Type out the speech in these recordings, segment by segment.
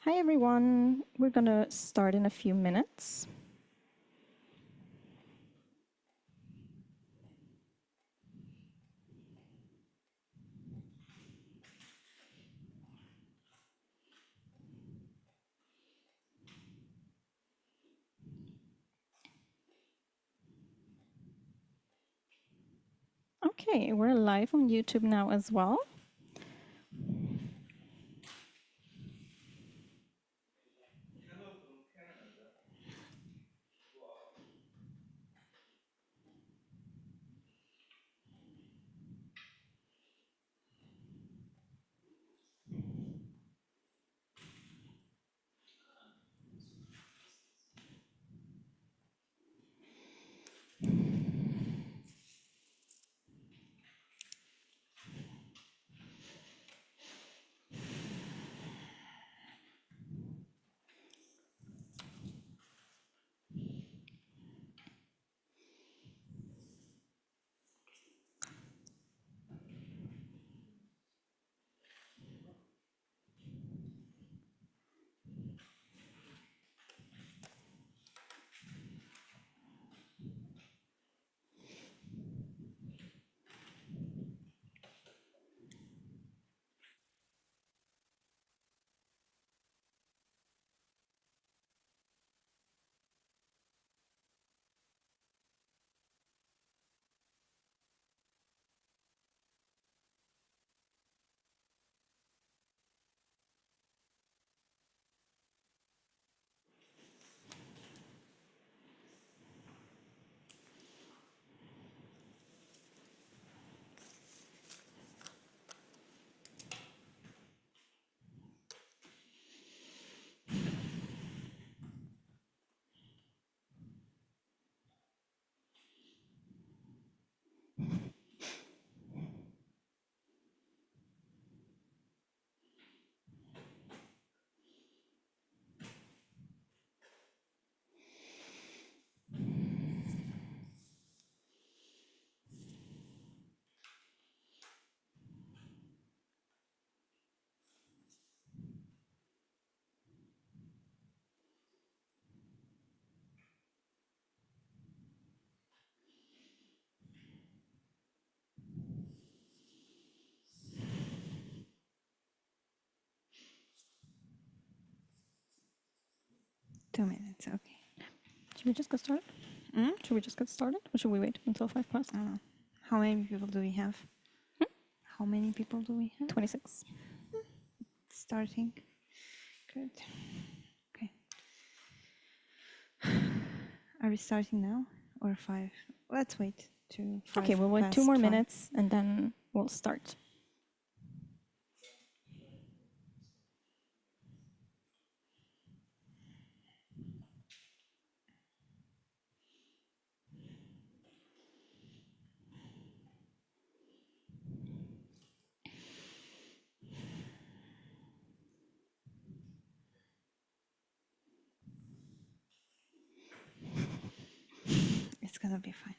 Hi, everyone. We're going to start in a few minutes. Okay, we're live on YouTube now as well. Two minutes, okay. Should we just get started? Should we just get started, or should we wait until 5 past? I don't know. How many people do we have? How many people do we have? 26. Starting. Good. Okay. Are we starting now or 5? Let's wait to 5. Okay, we'll wait 2 more 5. minutes and then we'll start. It's gonna be fine.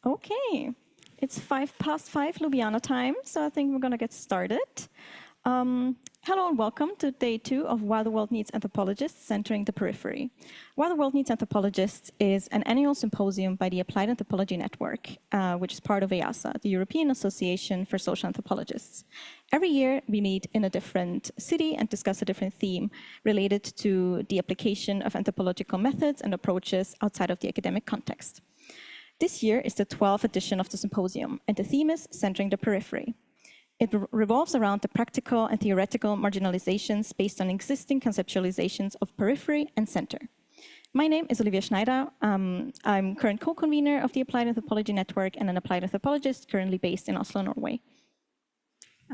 Okay, it's 5 past 5 Ljubljana time, so I think we're going to get started. Hello and welcome to day 2 of Why the World Needs Anthropologists Centering the Periphery. Why the World Needs Anthropologists is an annual symposium by the Applied Anthropology Network, which is part of EASA, the European Association for Social Anthropologists. Every year we meet in a different city and discuss a different theme related to the application of anthropological methods and approaches outside of the academic context. This year is the 12th edition of the symposium, and the theme is Centering the Periphery. It revolves around the practical and theoretical marginalizations based on existing conceptualizations of periphery and center. My name is Olivia Schneider. I'm current co-convener of the Applied Anthropology Network and an applied anthropologist currently based in Oslo, Norway.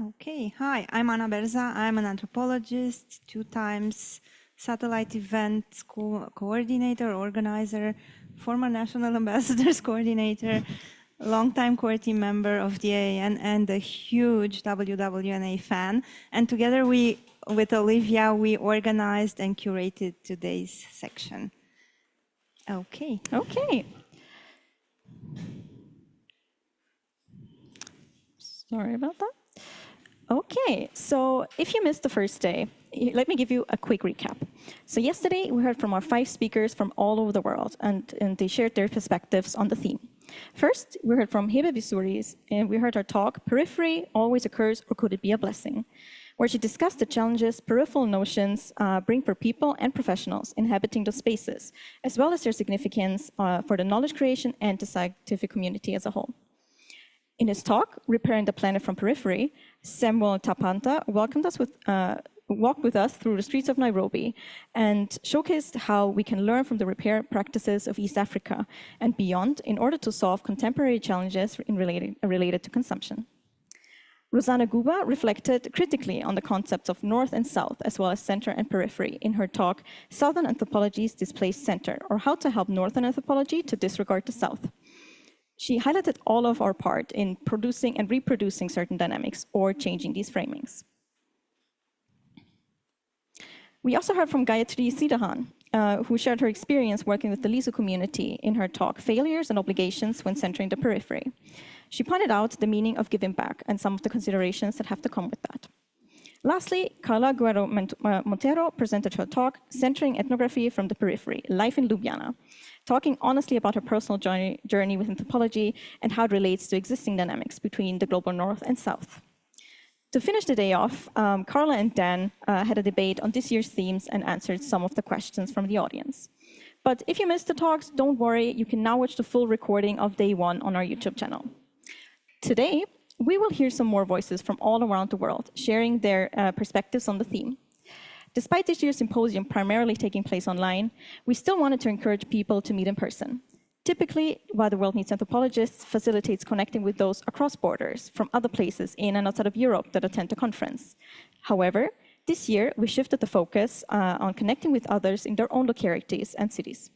Okay, hi, I'm Berza. I'm an anthropologist, 2 times satellite event coordinator, organizer, former national ambassadors coordinator, longtime core team member of the AAN, and a huge WWNA fan. And together with Olivia, we organized and curated today's section. Okay. Okay. Sorry about that. Okay, so if you missed the first day, let me give you a quick recap. So yesterday, we heard from our 5 speakers from all over the world, and they shared their perspectives on the theme. First, we heard from Hebe Visuris, and we heard her talk, Periphery Always Occurs or Could It Be a Blessing?, where she discussed the challenges peripheral notions bring for people and professionals inhabiting those spaces, as well as their significance for the knowledge creation and the scientific community as a whole. In his talk, Repairing the Planet from Periphery, Samuel Tapanta walked with us through the streets of Nairobi and showcased how we can learn from the repair practices of East Africa and beyond in order to solve contemporary challenges related to consumption. Rosanna Guba reflected critically on the concepts of North and South, as well as Center and Periphery, in her talk, Southern Anthropology's Displaced Center, or How to Help Northern Anthropology to Disregard the South. She highlighted all of our part in producing and reproducing certain dynamics or changing these framings. We also heard from Gayatri Sidahan, who shared her experience working with the Lisu community in her talk, Failures and Obligations When Centering the Periphery. She pointed out the meaning of giving back and some of the considerations that have to come with that. Lastly, Carla Guerrero Montero presented her talk, Centering Ethnography from the Periphery, Life in Ljubljana, talking honestly about her personal journey with anthropology and how it relates to existing dynamics between the global North and South. To finish the day off, Carla and Dan had a debate on this year's themes and answered some of the questions from the audience. But if you missed the talks, don't worry, you can now watch the full recording of day 1 on our YouTube channel. Today, we will hear some more voices from all around the world, sharing their perspectives on the theme. Despite this year's symposium primarily taking place online, we still wanted to encourage people to meet in person. Typically, Why the World Needs Anthropologists facilitates connecting with those across borders from other places in and outside of Europe that attend the conference. However, this year, we shifted the focus on connecting with others in their own localities and cities.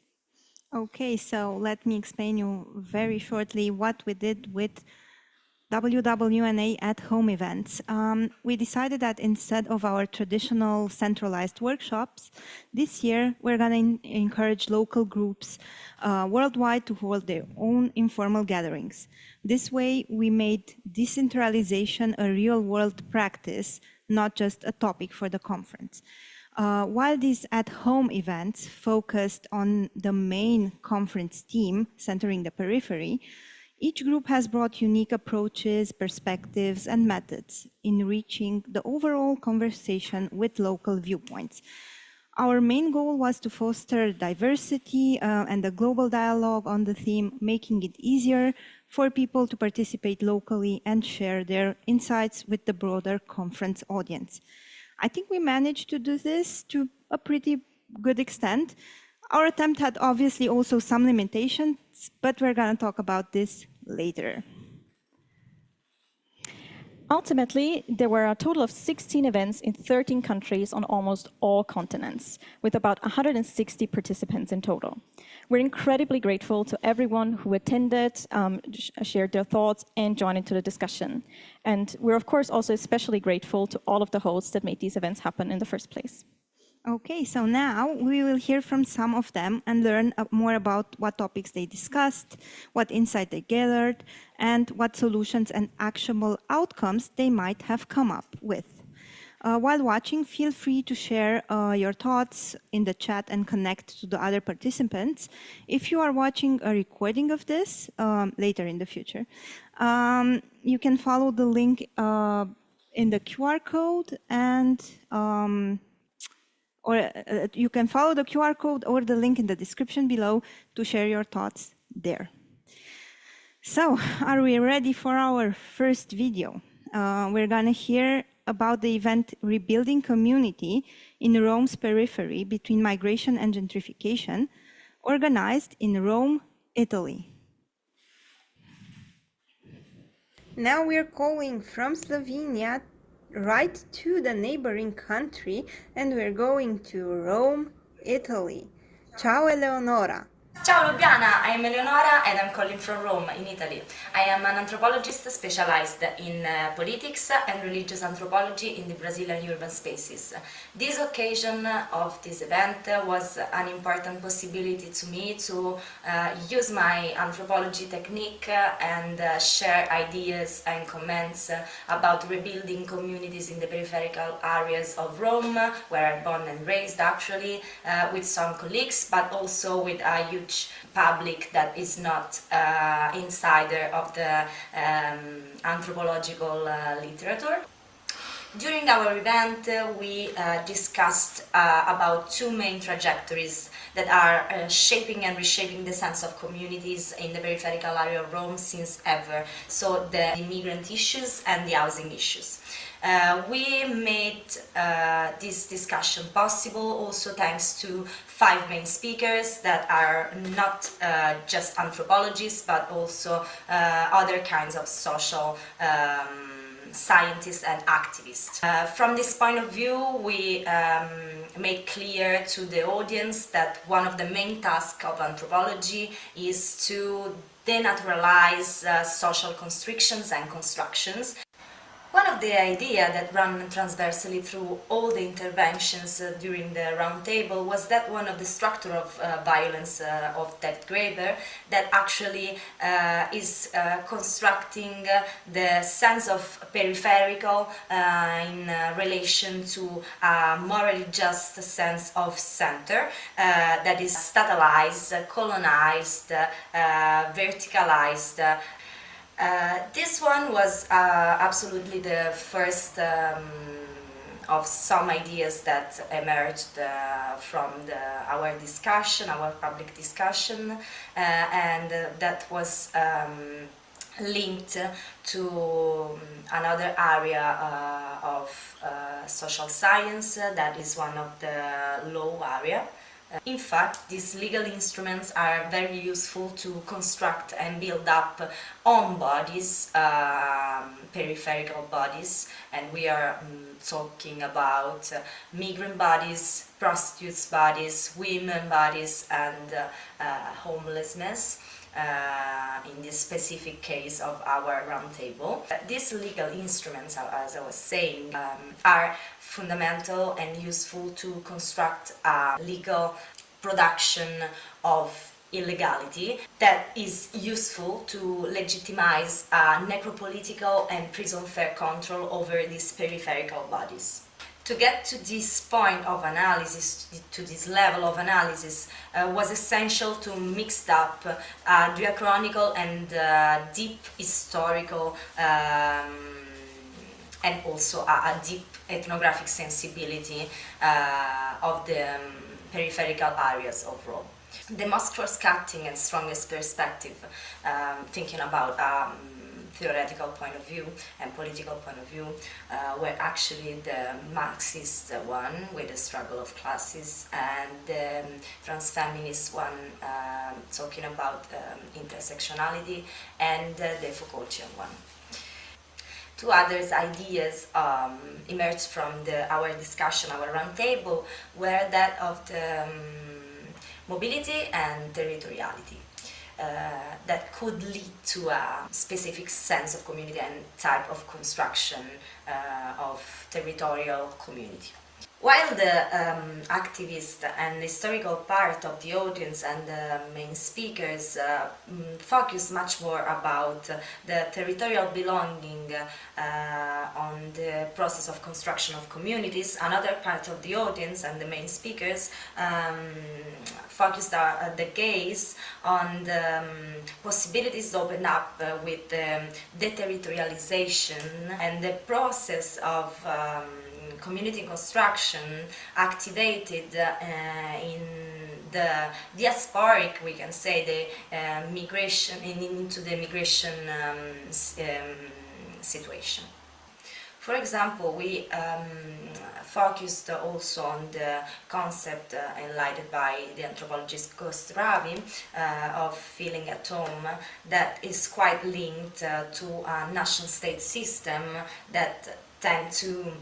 Okay, so let me explain you very shortly what we did with WWNA at-home events. We decided that instead of our traditional centralized workshops, this year we're going to encourage local groups worldwide to hold their own informal gatherings. This way, we made decentralization a real-world practice, not just a topic for the conference. While these at-home events focused on the main conference theme, centering the periphery, each group has brought unique approaches, perspectives, and methods in reaching the overall conversation with local viewpoints. Our main goal was to foster diversity and a global dialogue on the theme, making it easier for people to participate locally and share their insights with the broader conference audience. I think we managed to do this to a pretty good extent. Our attempt had obviously also some limitations, but we're going to talk about this later. Ultimately, there were a total of 16 events in 13 countries on almost all continents, with about 160 participants in total. We're incredibly grateful to everyone who attended, shared their thoughts, and joined into the discussion. And we're, of course, also especially grateful to all of the hosts that made these events happen in the first place. Okay, so now we will hear from some of them and learn more about what topics they discussed, what insight they gathered, and what solutions and actionable outcomes they might have come up with. While watching, feel free to share your thoughts in the chat and connect to the other participants. If you are watching a recording of this later in the future, you can follow the link in the QR code and you can follow the QR code or the link in the description below to share your thoughts there. So, are we ready for our first video? We're going to hear about the event Rebuilding Community in Rome's Periphery Between Migration and Gentrification, organized in Rome, Italy. Now we're calling from Slovenia right to the neighboring country, and we're going to Rome, Italy. Ciao Eleonora! Ciao Ljubljana, I am Eleonora and I'm calling from Rome in Italy. I am an anthropologist specialized in politics and religious anthropology in the Brazilian urban spaces. This occasion of this event was an important possibility to me to use my anthropology technique and share ideas and comments about rebuilding communities in the peripheral areas of Rome, where I'm born and raised actually, with some colleagues, but also with a huge public that is not insider of the anthropological literature. During our event, we discussed about two main trajectories that are shaping and reshaping the sense of communities in the peripheral area of Rome since ever. So the immigrant issues and the housing issues. We made this discussion possible also thanks to 5 main speakers that are not just anthropologists but also other kinds of social scientists and activists. From this point of view, we made clear to the audience that one of the main tasks of anthropology is to denaturalize social constrictions and constructions. One of the ideas that ran transversally through all the interventions during the roundtable was that one of the structure of violence of David Graeber that actually is constructing the sense of peripheral in relation to a morally just sense of center that is statalized, colonized, verticalized. This one was absolutely the first of some ideas that emerged from our discussion, our public discussion, and that was linked to another area of social science that is one of the law area. In fact, these legal instruments are very useful to construct and build up own bodies, peripheral bodies, and we are talking about migrant bodies, prostitutes' bodies, women bodies, and homelessness. In this specific case of our roundtable. These legal instruments, as I was saying, are fundamental and useful to construct a legal production of illegality that is useful to legitimize necropolitical and prison fair control over these peripheral bodies. To get to this point of analysis, to this level of analysis, was essential to mix up diachronical and deep historical and also a deep ethnographic sensibility of the peripheral areas of Rome. The most cross-cutting and strongest perspective, thinking about theoretical point of view and political point of view, were actually the Marxist one with the struggle of classes and the transfeminist one talking about intersectionality and the Foucaultian one. Two other ideas emerged from our discussion, our roundtable, were that of the mobility and territoriality. That could lead to a specific sense of community and type of construction of territorial community. While the activist and historical part of the audience and the main speakers focus much more about the territorial belonging on the process of construction of communities, another part of the audience and the main speakers focused the gaze on the possibilities opened up with the deterritorialization and the process of community construction activated in the diasporic, we can say, the migration into the migration situation. For example, we focused also on the concept enlightened by the anthropologist Ghost Ravi of feeling at home, that is quite linked to a nation-state system that tend to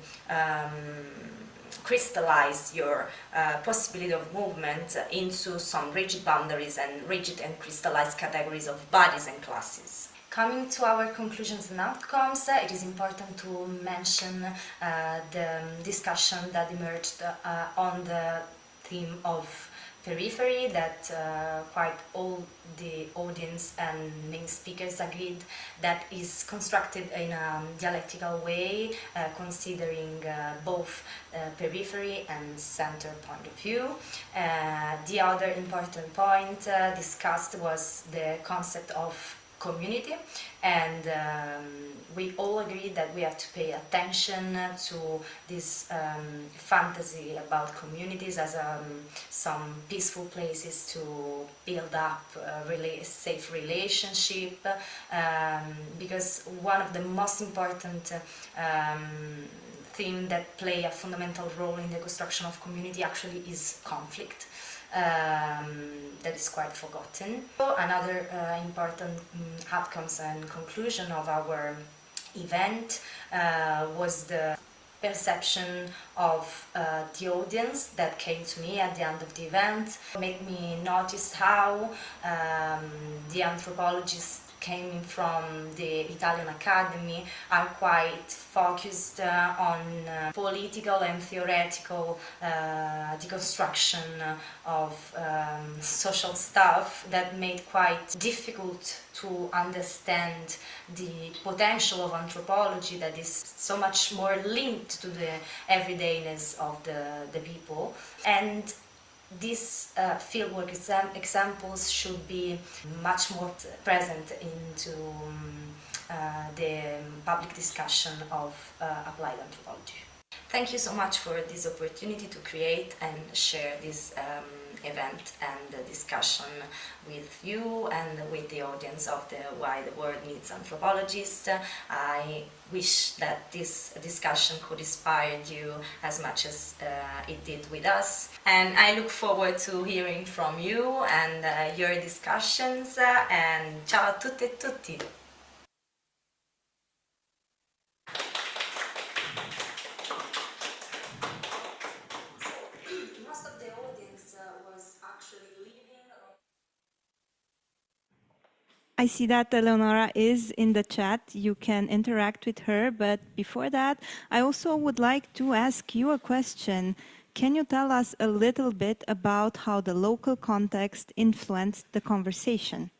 crystallize your possibility of movement into some rigid boundaries and rigid and crystallized categories of bodies and classes. Coming to our conclusions and outcomes, it is important to mention the discussion that emerged on the theme of periphery, that quite all the audience and main speakers agreed that is constructed in a dialectical way, considering both periphery and center point of view. The other important point discussed was the concept of community, and we all agree that we have to pay attention to this fantasy about communities as some peaceful places to build up a safe relationship, because one of the most important themes that play a fundamental role in the construction of community actually is conflict. That is quite forgotten. Another important outcomes and conclusion of our event was the perception of the audience that came to me at the end of the event. It made me notice how the anthropologists came from the Italian Academy are quite focused on political and theoretical deconstruction of social stuff that made quite difficult to understand the potential of anthropology that is so much more linked to the everydayness of the people. And these fieldwork examples should be much more present into the public discussion of applied anthropology. Thank you so much for this opportunity to create and share this event and discussion with you and with the audience of the Why the World Needs Anthropologists. I wish that this discussion could inspire you as much as it did with us. And I look forward to hearing from you and your discussions. And ciao a tutte e tutti! Most of the audience was actually leaving. I see that Eleonora is in the chat. You can interact with her, but before that, I also would like to ask you a question. Can you tell us a little bit about how the local context influenced the conversation?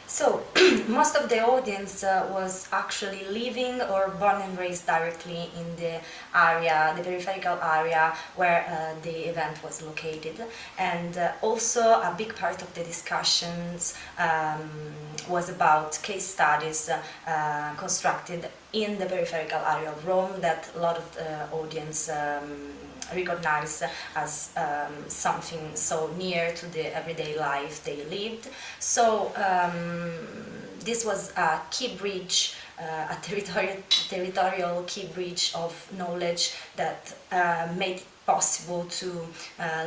So, most of the audience was actually living or born and raised directly in the area, the peripheral area where the event was located. And also a big part of the discussions was about case studies constructed in the peripheral area of Rome that a lot of the audience recognized as something so near to the everyday life they lived. So this was a key bridge, a territorial key bridge of knowledge that made it possible to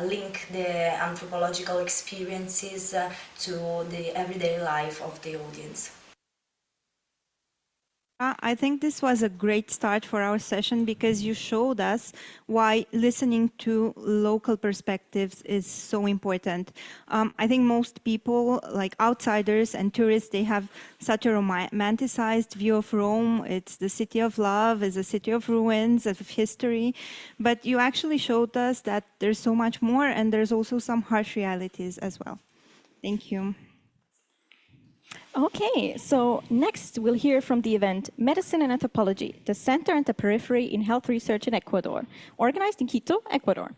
link the anthropological experiences to the everyday life of the audience. I think this was a great start for our session because you showed us why listening to local perspectives is so important. I think most people, like outsiders and tourists, they have such a romanticized view of Rome. It's the city of love, it's a city of ruins, of history. But you actually showed us that there's so much more, and there's also some harsh realities as well. Thank you. Okay, so next we'll hear from the event Medicine and Anthropology, the Center and the Periphery in Health Research in Ecuador, organized in Quito, Ecuador.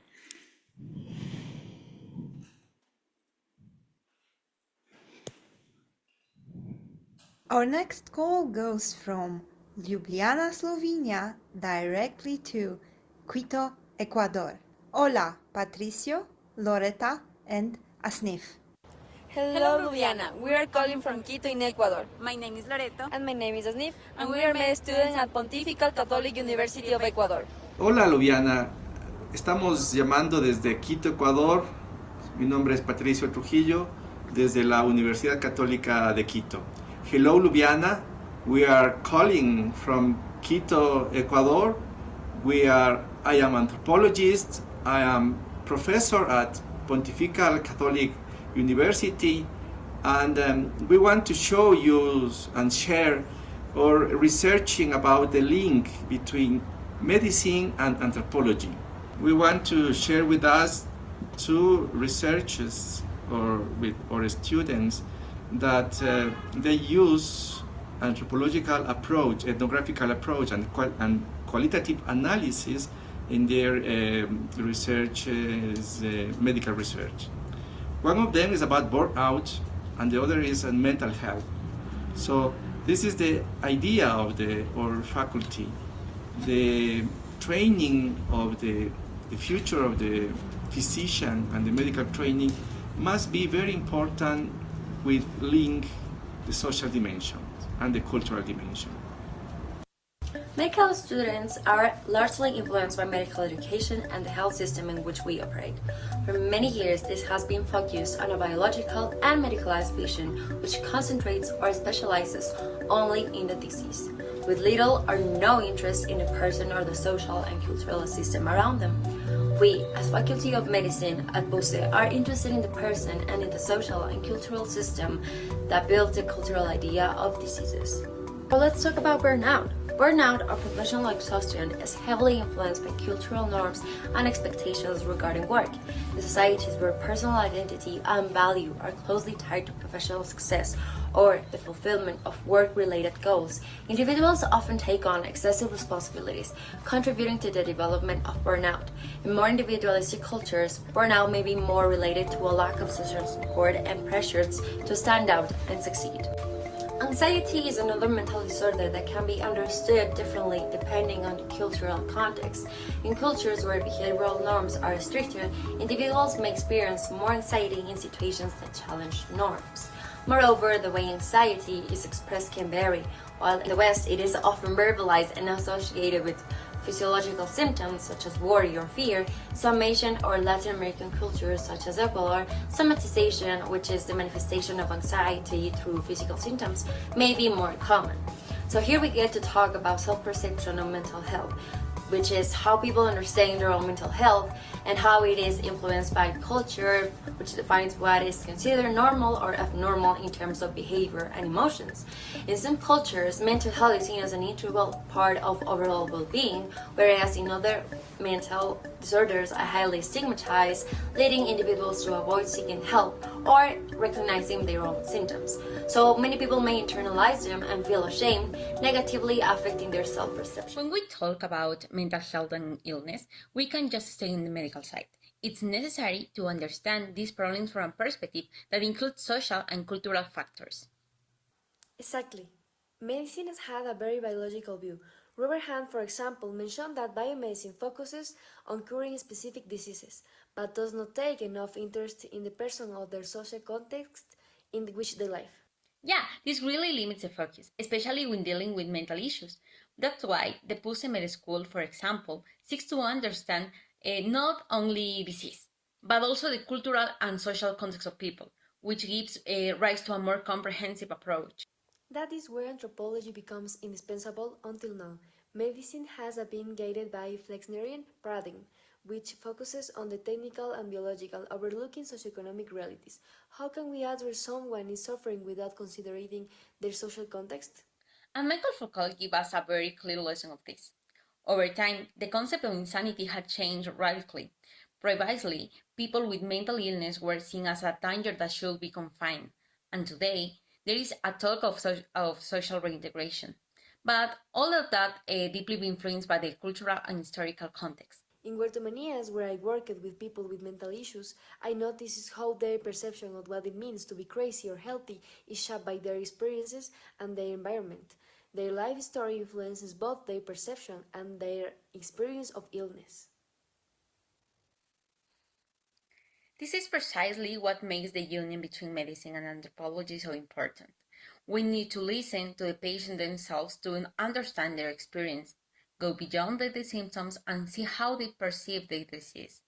Our next call goes from Ljubljana, Slovenia, directly to Quito, Ecuador. Hola, Patricio, Loreta, and Asnif. Hello, Ljubljana. We are calling from Quito in Ecuador. My name is Loreto. And my name is Asnif. And we are med students at Pontifical Catholic University of Ecuador. Hola, Ljubljana. Estamos llamando desde Quito, Ecuador. Mi nombre es Patricio Trujillo, desde la Universidad Católica de Quito. Hello, Ljubljana. We are calling from Quito, Ecuador. I am anthropologist. I am professor at Pontifical Catholic University, and we want to show you and share our researching about the link between medicine and anthropology. We want to share with us two researchers or with our students that they use anthropological approach, ethnographical approach, and qualitative analysis in their research, medical research. One of them is about burnout, and the other is on mental health. So this is the idea of our faculty. The training of the future of the physician and the medical training must be very important with link the social dimension and the cultural dimension. Medical students are largely influenced by medical education and the health system in which we operate. For many years, this has been focused on a biological and medicalized vision which concentrates or specializes only in the disease, with little or no interest in the person or the social and cultural system around them. We, as Faculty of Medicine at BUSE, are interested in the person and in the social and cultural system that builds the cultural idea of diseases. So let's talk about burnout. Burnout or professional exhaustion is heavily influenced by cultural norms and expectations regarding work. In societies where personal identity and value are closely tied to professional success or the fulfillment of work-related goals, individuals often take on excessive responsibilities, contributing to the development of burnout. In more individualistic cultures, burnout may be more related to a lack of social support and pressures to stand out and succeed. Anxiety is another mental disorder that can be understood differently depending on the cultural context. In cultures where behavioral norms are stricter, individuals may experience more anxiety in situations that challenge norms. Moreover, the way anxiety is expressed can vary. While in the West it is often verbalized and associated with physiological symptoms such as worry or fear, some Asian or Latin American cultures such as Ecuador, somatization, which is the manifestation of anxiety through physical symptoms, may be more common. So here we get to talk about self-perception of mental health, which is how people understand their own mental health and how it is influenced by culture, which defines what is considered normal or abnormal in terms of behavior and emotions. In some cultures, mental health is seen as an integral part of overall well-being, whereas in other mental disorders are highly stigmatized, leading individuals to avoid seeking help or recognizing their own symptoms. So many people may internalize them and feel ashamed, negatively affecting their self-perception. When we talk about mental health and illness, we can't just stay in the medical side. It's necessary to understand these problems from a perspective that includes social and cultural factors. Exactly. Medicine has had a very biological view. Robert Hahn, for example, mentioned that biomedicine focuses on curing specific diseases, but does not take enough interest in the person or their social context in which they live. Yeah, this really limits the focus, especially when dealing with mental issues. That's why the PUSE Med School, for example, seeks to understand not only disease, but also the cultural and social context of people, which gives rise to a more comprehensive approach. That is where anthropology becomes indispensable until now. Medicine has been guided by Flexnerian paradigm, which focuses on the technical and biological, overlooking socioeconomic realities. How can we address someone is suffering without considering their social context? And Michael Foucault gives us a very clear lesson of this. Over time, the concept of insanity had changed radically. Previously, people with mental illness were seen as a danger that should be confined, and today, there is a talk of social reintegration. But all of that deeply influenced by the cultural and historical context. In Guertomanias, where I worked with people with mental issues, I noticed how their perception of what it means to be crazy or healthy is shaped by their experiences and their environment. Their life story influences both their perception and their experience of illness. This is precisely what makes the union between medicine and anthropology so important. We need to listen to the patient themselves to understand their experience, go beyond the symptoms, and see how they perceive the disease.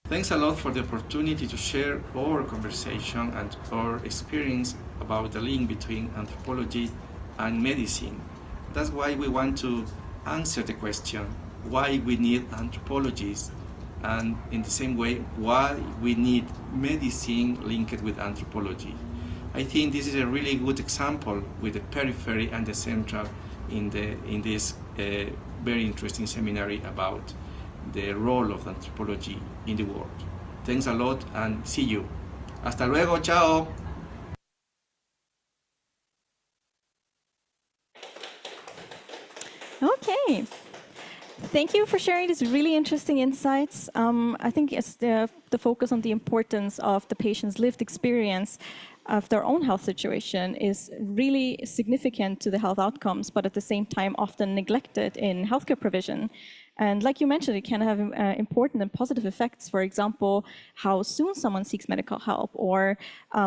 Thanks a lot for the opportunity to share our conversation and our experience about the link between anthropology and medicine. That's why we want to answer the question why we need anthropologists, and in the same way why we need medicine linked with anthropology. I think this is a really good example with the periphery and the central in this very interesting seminary about the role of anthropology in the world. Thanks a lot and see you. Hasta luego, chao. Okay. Thank you for sharing these really interesting insights. I think it's the focus on the importance of the patient's lived experience of their own health situation is really significant to the health outcomes, but at the same time often neglected in healthcare provision. And like you mentioned, it can have important and positive effects. For example, how soon someone seeks medical help, or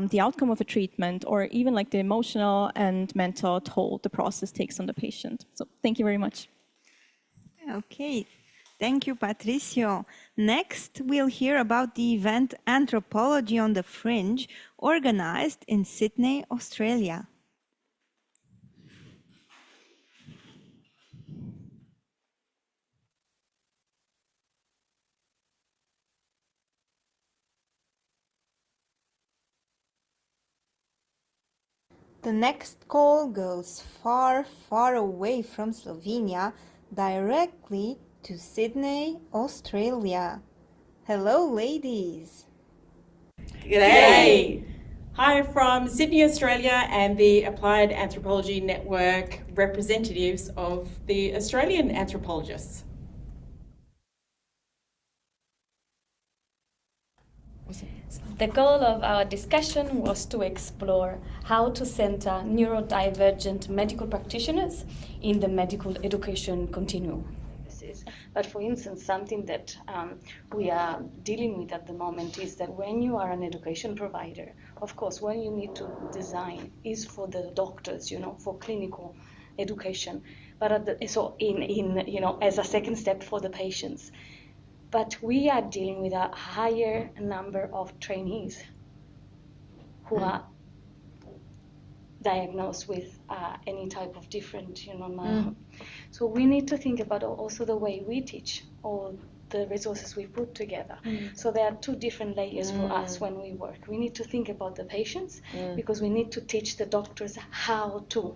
the outcome of a treatment, or even like the emotional and mental toll the process takes on the patient. So thank you very much. Okay, thank you, Patricio. Next, we'll hear about the event Anthropology on the Fringe, organized in Sydney, Australia. The next call goes far, far away from Slovenia, directly to Sydney, Australia. Hello, ladies. G'day! Hi from Sydney, Australia, and the Applied Anthropology Network representatives of the Australian anthropologists. The goal of our discussion was to explore how to center neurodivergent medical practitioners in the medical education continuum. But for instance, something that we are dealing with at the moment is that when you are an education provider, of course, what you need to design is for the doctors, for clinical education, but as a second step for the patients. But we are dealing with a higher number of trainees who are diagnosed with any type of different, So we need to think about also the way we teach, or the resources we put together. So there are two different layers for us when we work. We need to think about the patients because we need to teach the doctors how to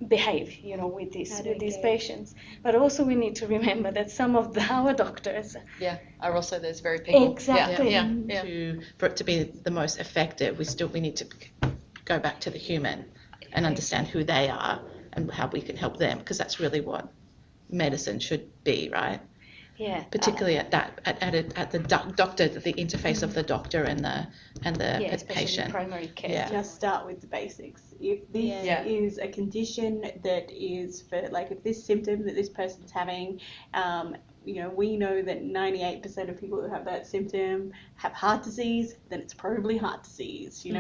behave, with these patients. But also we need to remember that some of our doctors are also those very people. Exactly. For it to be the most effective, we need to go back to the human and understand who they are and how we can help them, because that's really what medicine should be, right? Yeah. Particularly at the doctor, the interface of the doctor and the patient. Primary care. Yeah. Just start with the basics. If this is a condition that is for, if this symptom that this person's having, we know that 98% of people who have that symptom have heart disease, then it's probably heart disease. You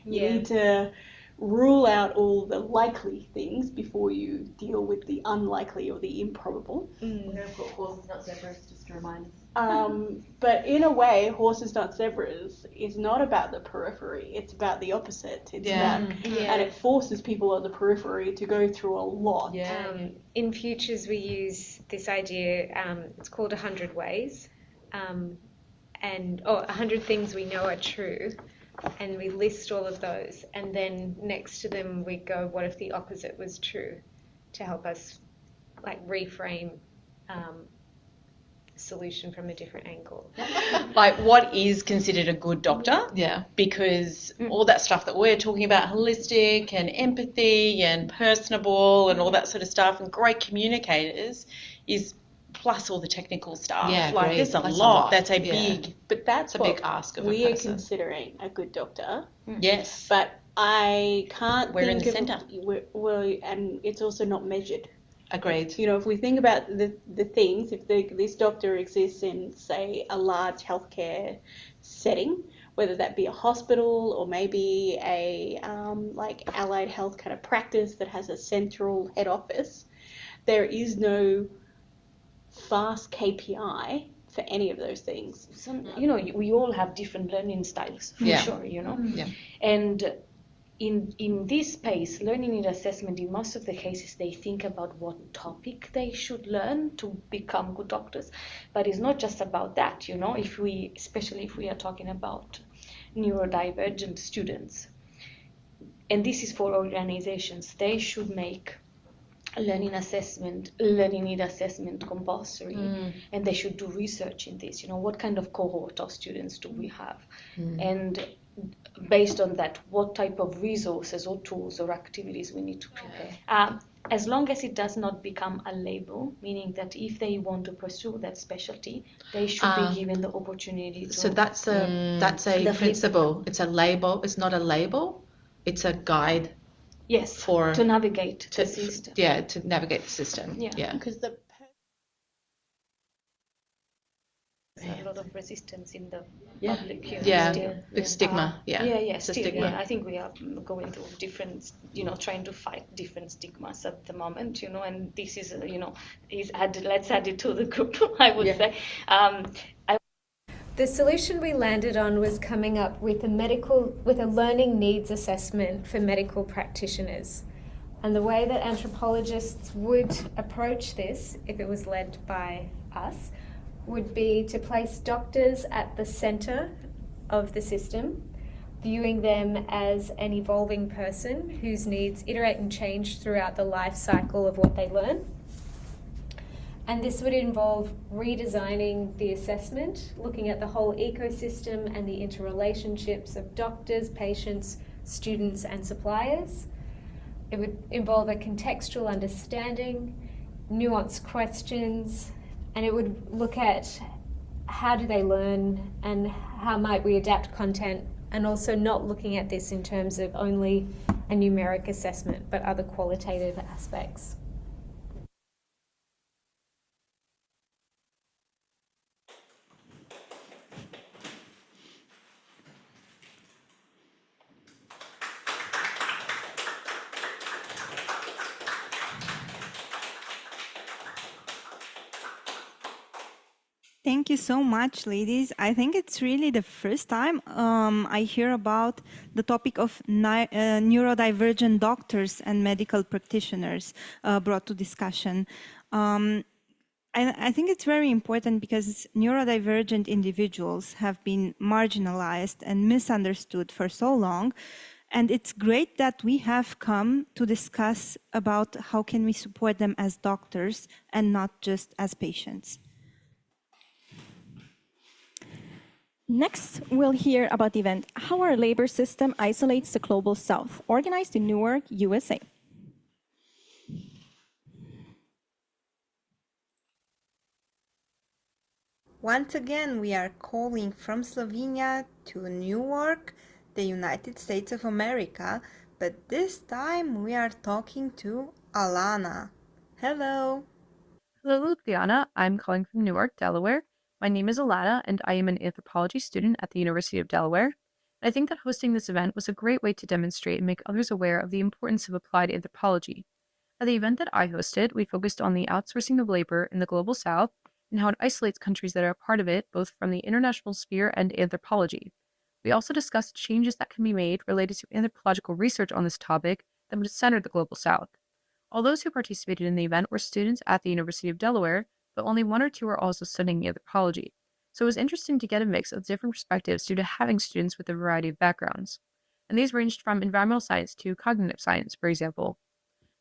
need to rule out all the likely things before you deal with the unlikely or the improbable. We're going to put horses, not zebras, just to remind us. But in a way, horses, not zebras is not about the periphery. It's about the opposite. It's about, and it forces people on the periphery to go through a lot. In futures, we use this idea, it's called 100 ways, 100 things we know are true. And we list all of those, and then next to them we go, what if the opposite was true, to help us reframe solution from a different angle. What is considered a good doctor? Yeah. Because all that stuff that we're talking about, holistic and empathy and personable and all that sort of stuff, and great communicators, is plus all the technical stuff. There's a lot. That's a big, but that's a big ask of a we are person. considering a good doctor. Yes. But I can't We're think in the of, centre. And it's also not measured. Agreed. You know, if we think about the things, if this doctor exists in, say, a large healthcare setting, whether that be a hospital or maybe a like allied health kind of practice that has a central head office, there is no fast KPI for any of those things. We all have different learning styles, for sure, Yeah. And in this space, learning need assessment, in most of the cases, they think about what topic they should learn to become good doctors. But it's not just about that, especially if we are talking about neurodivergent students. And this is for organizations. They should make learning need assessment compulsory, and they should do research in this. What kind of cohort of students do we have? And based on that, what type of resources or tools or activities we need to prepare. As long as it does not become a label, meaning that if they want to pursue that specialty, they should be given the opportunity to. So that's a principle. It's a label. It's not a label. It's a guide. Yes. To navigate the system. Yeah, to navigate the system. Yeah. Because There's a lot of resistance in the public. Big stigma. I think we are going through different, trying to fight different stigmas at the moment, and this is, let's add it to the group, I would say. The solution we landed on was coming up with a learning needs assessment for medical practitioners. And the way that anthropologists would approach this, if it was led by us, would be to place doctors at the center of the system, viewing them as an evolving person whose needs iterate and change throughout the life cycle of what they learn. And this would involve redesigning the assessment, looking at the whole ecosystem and the interrelationships of doctors, patients, students, and suppliers. It would involve a contextual understanding, nuanced questions, and it would look at how do they learn and how might we adapt content, and also not looking at this in terms of only a numeric assessment, but other qualitative aspects. Thank you so much, ladies. I think it's really the first time I hear about the topic of neurodivergent doctors and medical practitioners brought to discussion. I think it's very important because neurodivergent individuals have been marginalized and misunderstood for so long. And it's great that we have come to discuss about how can we support them as doctors and not just as patients. Next, we'll hear about the event, How Our Labor System Isolates the Global South, organized in Newark, USA. Once again, we are calling from Slovenia to Newark, the United States of America, but this time we are talking to Alana. Hello. Hello, Ljubljana. I'm calling from Newark, Delaware. My name is Alana, and I am an anthropology student at the University of Delaware. I think that hosting this event was a great way to demonstrate and make others aware of the importance of applied anthropology. At the event that I hosted, we focused on the outsourcing of labor in the Global South and how it isolates countries that are a part of it, both from the international sphere and anthropology. We also discussed changes that can be made related to anthropological research on this topic that would center the Global South. All those who participated in the event were students at the University of Delaware, but only one or two are also studying anthropology. So it was interesting to get a mix of different perspectives due to having students with a variety of backgrounds. And these ranged from environmental science to cognitive science, for example.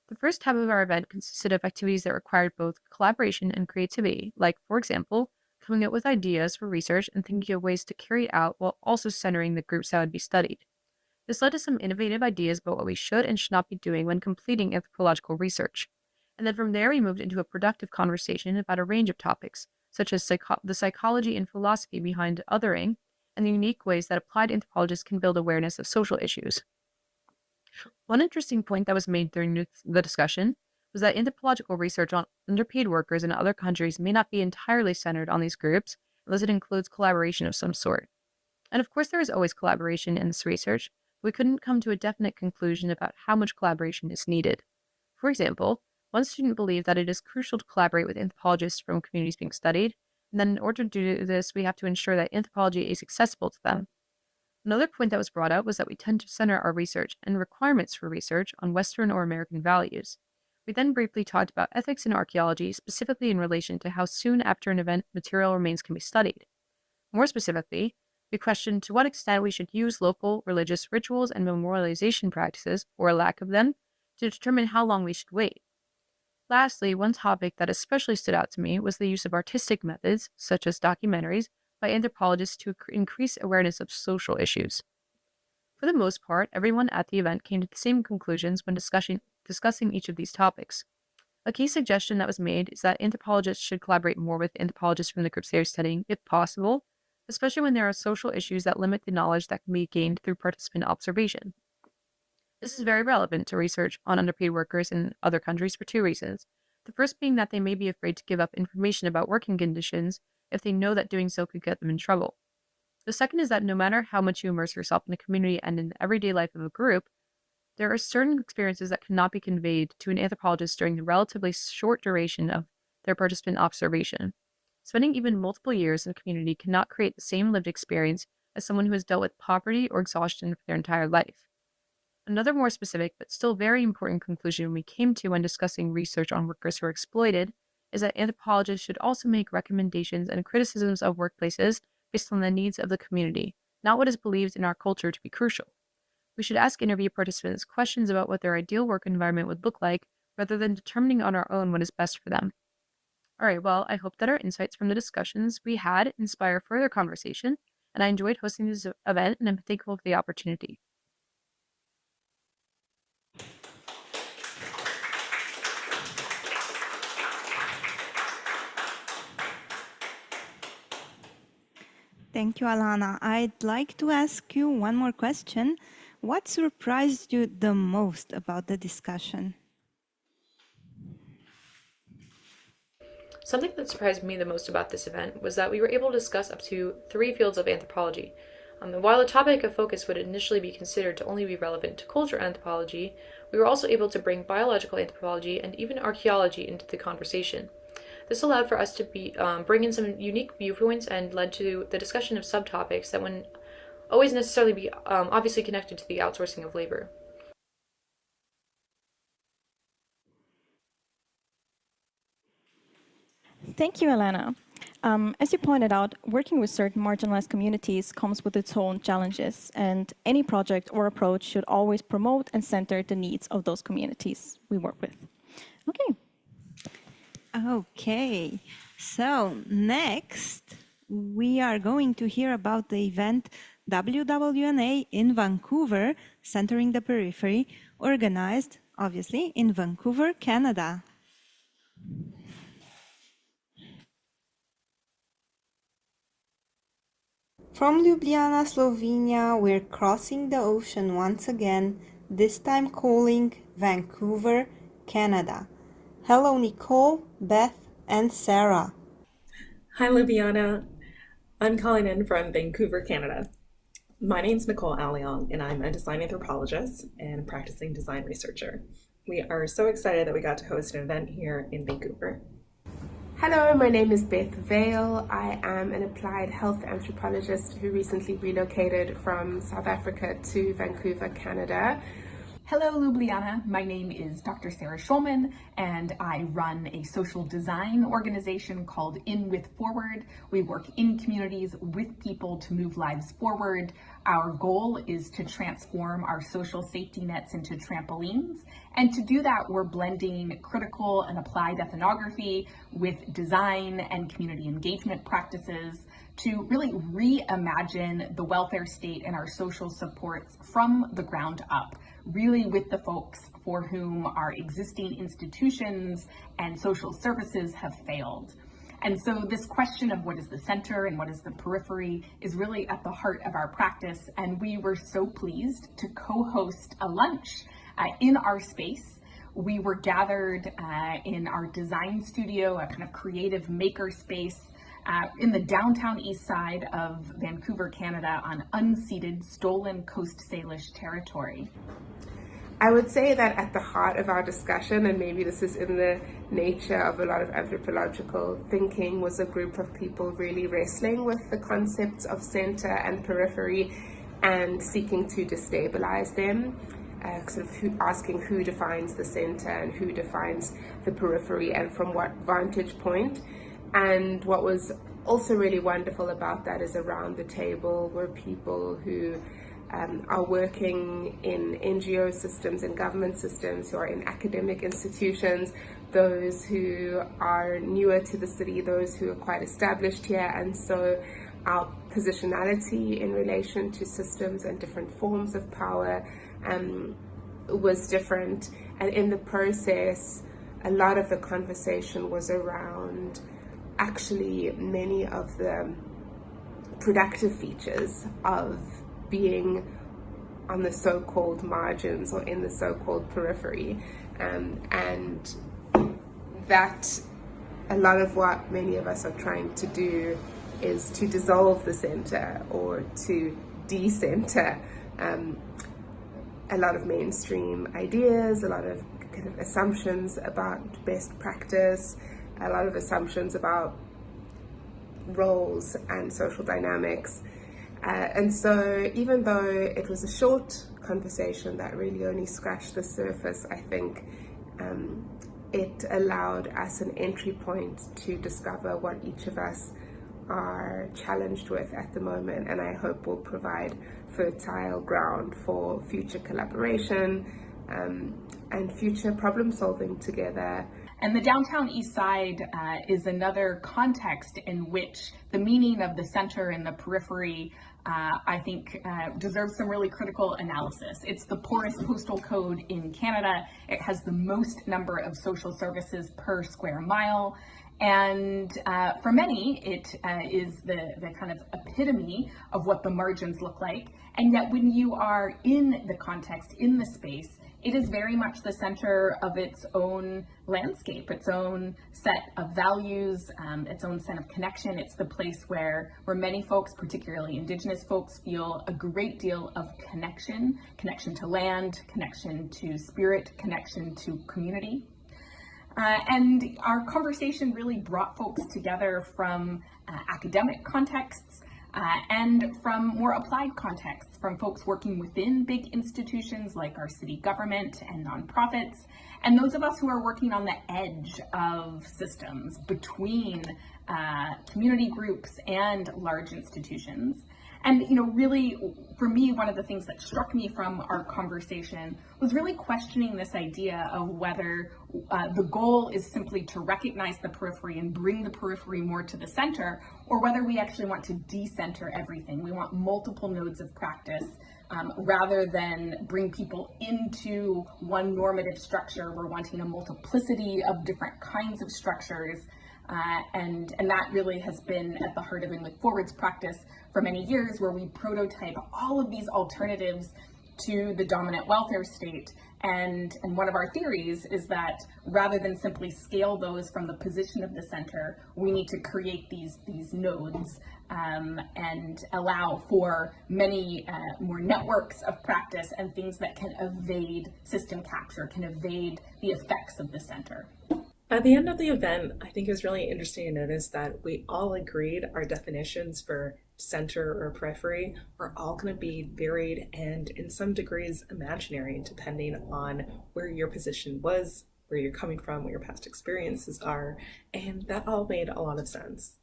The first half of our event consisted of activities that required both collaboration and creativity, like, for example, coming up with ideas for research and thinking of ways to carry it out while also centering the groups that would be studied. This led to some innovative ideas about what we should and should not be doing when completing anthropological research. And then from there, we moved into a productive conversation about a range of topics, such as the psychology and philosophy behind othering, and the unique ways that applied anthropologists can build awareness of social issues. One interesting point that was made during the discussion was that anthropological research on underpaid workers in other countries may not be entirely centered on these groups unless it includes collaboration of some sort. And of course, there is always collaboration in this research, but we couldn't come to a definite conclusion about how much collaboration is needed. For example, one student believed that it is crucial to collaborate with anthropologists from communities being studied, and then in order to do this, we have to ensure that anthropology is accessible to them. Another point that was brought up was that we tend to center our research and requirements for research on Western or American values. We then briefly talked about ethics in archaeology, specifically in relation to how soon after an event material remains can be studied. More specifically, we questioned to what extent we should use local religious rituals and memorialization practices, or a lack of them, to determine how long we should wait. Lastly, one topic that especially stood out to me was the use of artistic methods, such as documentaries, by anthropologists to increase awareness of social issues. For the most part, everyone at the event came to the same conclusions when discussing each of these topics. A key suggestion that was made is that anthropologists should collaborate more with anthropologists from the groups they are studying, if possible, especially when there are social issues that limit the knowledge that can be gained through participant observation. This is very relevant to research on underpaid workers in other countries for two reasons. The first being that they may be afraid to give up information about working conditions if they know that doing so could get them in trouble. The second is that no matter how much you immerse yourself in a community and in the everyday life of a group, there are certain experiences that cannot be conveyed to an anthropologist during the relatively short duration of their participant observation. Spending even multiple years in a community cannot create the same lived experience as someone who has dealt with poverty or exhaustion for their entire life. Another more specific but still very important conclusion we came to when discussing research on workers who are exploited is that anthropologists should also make recommendations and criticisms of workplaces based on the needs of the community, not what is believed in our culture to be crucial. We should ask interview participants questions about what their ideal work environment would look like, rather than determining on our own what is best for them. Alright, well, I hope that our insights from the discussions we had inspire further conversation, and I enjoyed hosting this event, and I'm thankful for the opportunity. Thank you, Alana. I'd like to ask you one more question. What surprised you the most about the discussion? Something that surprised me the most about this event was that we were able to discuss up to 3 fields of anthropology. While the topic of focus would initially be considered to only be relevant to cultural anthropology, we were also able to bring biological anthropology and even archaeology into the conversation. This allowed for us to bring in some unique viewpoints and led to the discussion of subtopics that wouldn't always necessarily be obviously connected to the outsourcing of labor. Thank you, Alana. As you pointed out, working with certain marginalized communities comes with its own challenges, and any project or approach should always promote and center the needs of those communities we work with. Okay. Okay, so next we are going to hear about the event WWNA in Vancouver, Centering the Periphery, organized, obviously, in Vancouver, Canada. From Ljubljana, Slovenia, we're crossing the ocean once again, this time calling Vancouver, Canada. Hello, Nicole, Beth, and Sarah. Hi, Ljubljana. I'm calling in from Vancouver, Canada. My name's Nicole Alliong, and I'm a design anthropologist and practicing design researcher. We are so excited that we got to host an event here in Vancouver. Hello, my name is Beth Vale. I am an applied health anthropologist who recently relocated from South Africa to Vancouver, Canada. Hello, Ljubljana. My name is Dr. Sarah Schulman, and I run a social design organization called In With Forward. We work in communities with people to move lives forward. Our goal is to transform our social safety nets into trampolines. And to do that, we're blending critical and applied ethnography with design and community engagement practices to really reimagine the welfare state and our social supports from the ground up, really with the folks for whom our existing institutions and social services have failed. And so this question of what is the center and what is the periphery is really at the heart of our practice. And we were so pleased to co-host a lunch in our space we were gathered in our design studio, a kind of creative maker space in the downtown east side of Vancouver, Canada, on unceded stolen Coast Salish territory. I would say that at the heart of our discussion, and maybe this is in the nature of a lot of anthropological thinking, was a group of people really wrestling with the concepts of center and periphery and seeking to destabilize them, asking who defines the center and who defines the periphery and from what vantage point. And what was also really wonderful about that is around the table were people who are working in NGO systems and government systems, who are in academic institutions, those who are newer to the city, those who are quite established here. And so our positionality in relation to systems and different forms of power was different. And in the process, a lot of the conversation was around actually many of the productive features of being on the so-called margins or in the so-called periphery, and that a lot of what many of us are trying to do is to dissolve the center or to decenter a lot of mainstream ideas, a lot of kind of assumptions about best practice, a lot of assumptions about roles and social dynamics. And so even though it was a short conversation that really only scratched the surface, I think it allowed us an entry point to discover what each of us are challenged with at the moment, and I hope will provide fertile ground for future collaboration and future problem solving together. And the downtown east side is another context in which the meaning of the center and the periphery, I think, deserves some really critical analysis. It's the poorest postal code in Canada. It has the most number of social services per square mile. And for many, it is the kind of epitome of what the margins look like. And yet when you are in the context, in the space, it is very much the center of its own landscape, its own set of values, its own set of connection. It's the place where many folks, particularly Indigenous folks, feel a great deal of connection to land, connection to spirit, connection to community. And our conversation really brought folks together from academic contexts and from more applied contexts, from folks working within big institutions like our city government and nonprofits, and those of us who are working on the edge of systems between community groups and large institutions. And, really, for me, one of the things that struck me from our conversation was really questioning this idea of whether the goal is simply to recognize the periphery and bring the periphery more to the center, or whether we actually want to decenter everything. We want multiple nodes of practice rather than bring people into one normative structure. We're wanting a multiplicity of different kinds of structures. And that really has been at the heart of In With Forward's practice for many years, where we prototype all of these alternatives to the dominant welfare state. And one of our theories is that rather than simply scale those from the position of the center, we need to create these nodes and allow for many more networks of practice and things that can evade system capture, can evade the effects of the center. At the end of the event, I think it was really interesting to notice that we all agreed our definitions for center or periphery are all going to be varied and in some degrees imaginary, depending on where your position was, where you're coming from, what your past experiences are, and that all made a lot of sense.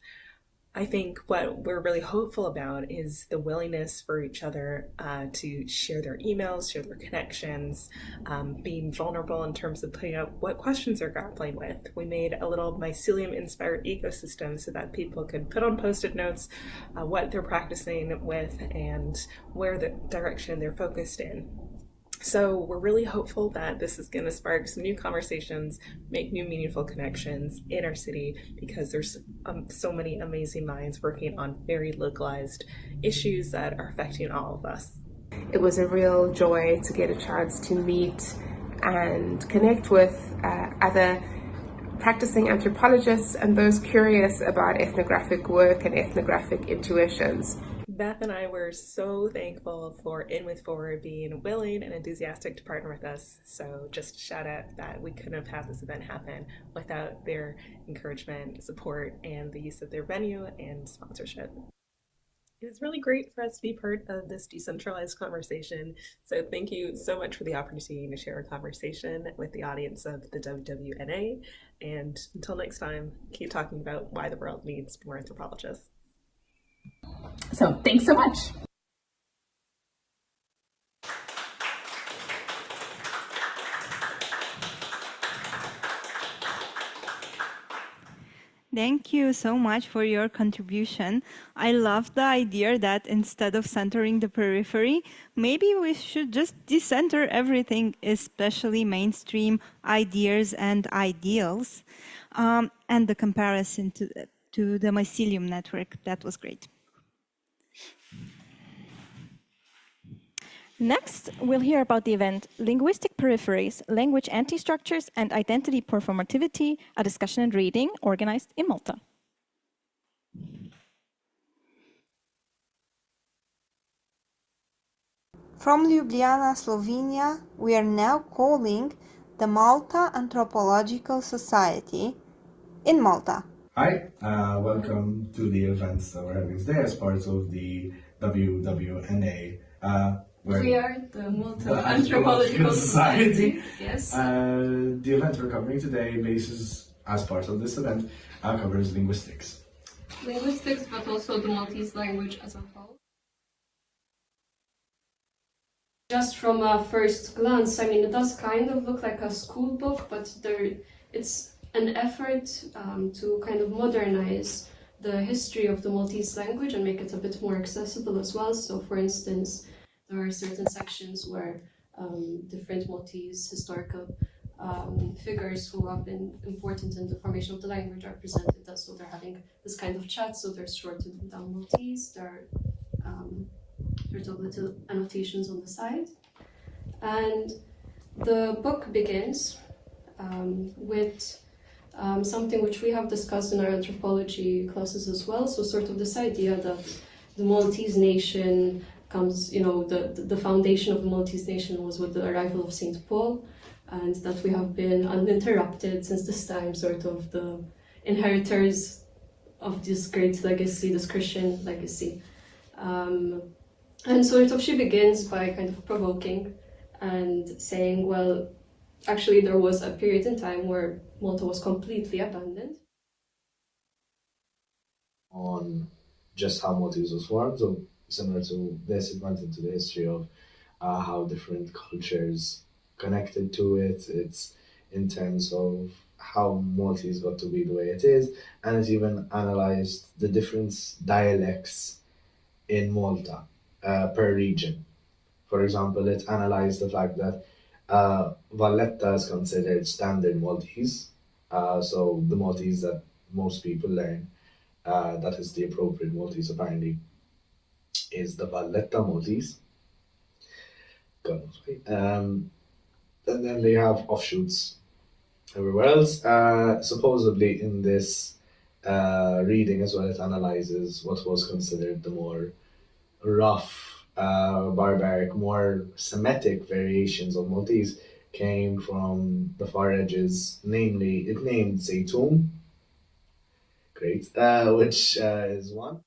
I think what we're really hopeful about is the willingness for each other to share their emails, share their connections, being vulnerable in terms of putting out what questions they're grappling with. We made a little mycelium-inspired ecosystem so that people could put on Post-it notes what they're practicing with and where the direction they're focused in. So we're really hopeful that this is going to spark some new conversations, make new meaningful connections in our city, because there's so many amazing minds working on very localized issues that are affecting all of us. It was a real joy to get a chance to meet and connect with other practicing anthropologists and those curious about ethnographic work and ethnographic intuitions. Beth and I were so thankful for In With Forward being willing and enthusiastic to partner with us. So just shout out that we couldn't have had this event happen without their encouragement, support, and the use of their venue and sponsorship. It was really great for us to be part of this decentralized conversation. So thank you so much for the opportunity to share a conversation with the audience of the WWNA. And until next time, keep talking about why the world needs more anthropologists. So thanks so much. Thank you so much for your contribution. I love the idea that instead of centering the periphery, maybe we should just decenter everything, especially mainstream ideas and ideals, and the comparison to the mycelium network. That was great. Next, we'll hear about the event Linguistic Peripheries, Language Anti-Structures and Identity Performativity, a discussion and reading organized in Malta. From Ljubljana, Slovenia, we are now calling the Malta Anthropological Society in Malta. Hi, welcome to the events that we're having today as part of the WWNA. We are the Malta Anthropological Society. Yes. The event we're covering today bases, as part of this event, covers linguistics. Linguistics, but also the Maltese language as a whole. Just from a first glance, I mean, it does kind of look like a school book, but it's an effort to kind of modernize the history of the Maltese language and make it a bit more accessible as well. So, for instance, there are certain sections where different Maltese historical figures who have been important in the formation of the language are presented. So they're having this kind of chat, so there's shortened down Maltese, there are sort of little annotations on the side. And the book begins with something which we have discussed in our anthropology classes as well, so sort of this idea that the Maltese nation comes, you know, the foundation of the Maltese nation was with the arrival of St. Paul, and that we have been uninterrupted since this time, sort of the inheritors of this great legacy, this Christian legacy. And sort of she begins by kind of provoking and saying, well, actually there was a period in time where Malta was completely abandoned. On just how Maltese was formed, so similar to this, it went into the history of how different cultures connected to it. It's in terms of how Maltese got to be the way it is, and it even analysed the different dialects in Malta per region. For example, it analysed the fact that Valletta is considered standard Maltese, so the Maltese that most people learn, that is the appropriate Maltese apparently, is the Valletta Maltese. God knows why. And then they have offshoots everywhere else. Supposedly in this reading as well, it analyzes what was considered the more rough, barbaric, more Semitic variations of Maltese came from the far edges, namely, it named Zaytoun, great, which is one.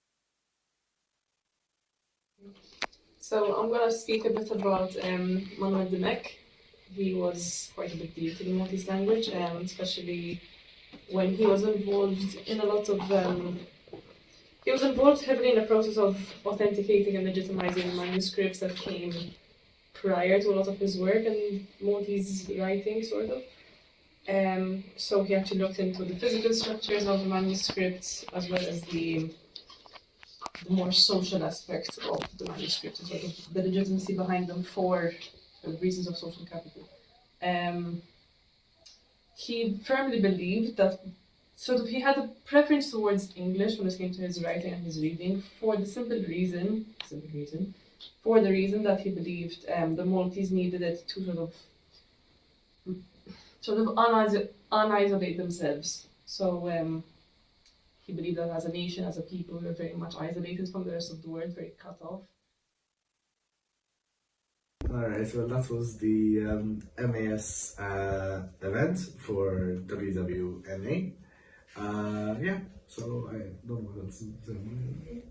So I'm going to speak a bit about Manuel Demek. He was quite a big deal to the Maltese language, especially when he was involved in a lot of... he was involved heavily in the process of authenticating and legitimizing manuscripts that came prior to a lot of his work and Maltese writing, sort of. So he actually looked into the physical structures of the manuscripts as well as the more social aspects of the manuscripts and sort of the legitimacy behind them for reasons of social capital. He firmly believed that sort of he had a preference towards English when it came to his writing and his reading for the reason that he believed the Maltese needed it to sort of sort of unisolate themselves. So he believed that as a nation, as a people, we were very much isolated from the rest of the world, very cut off. Alright, so that was the MAS event for WWNA. Yeah, so I don't know what else to say.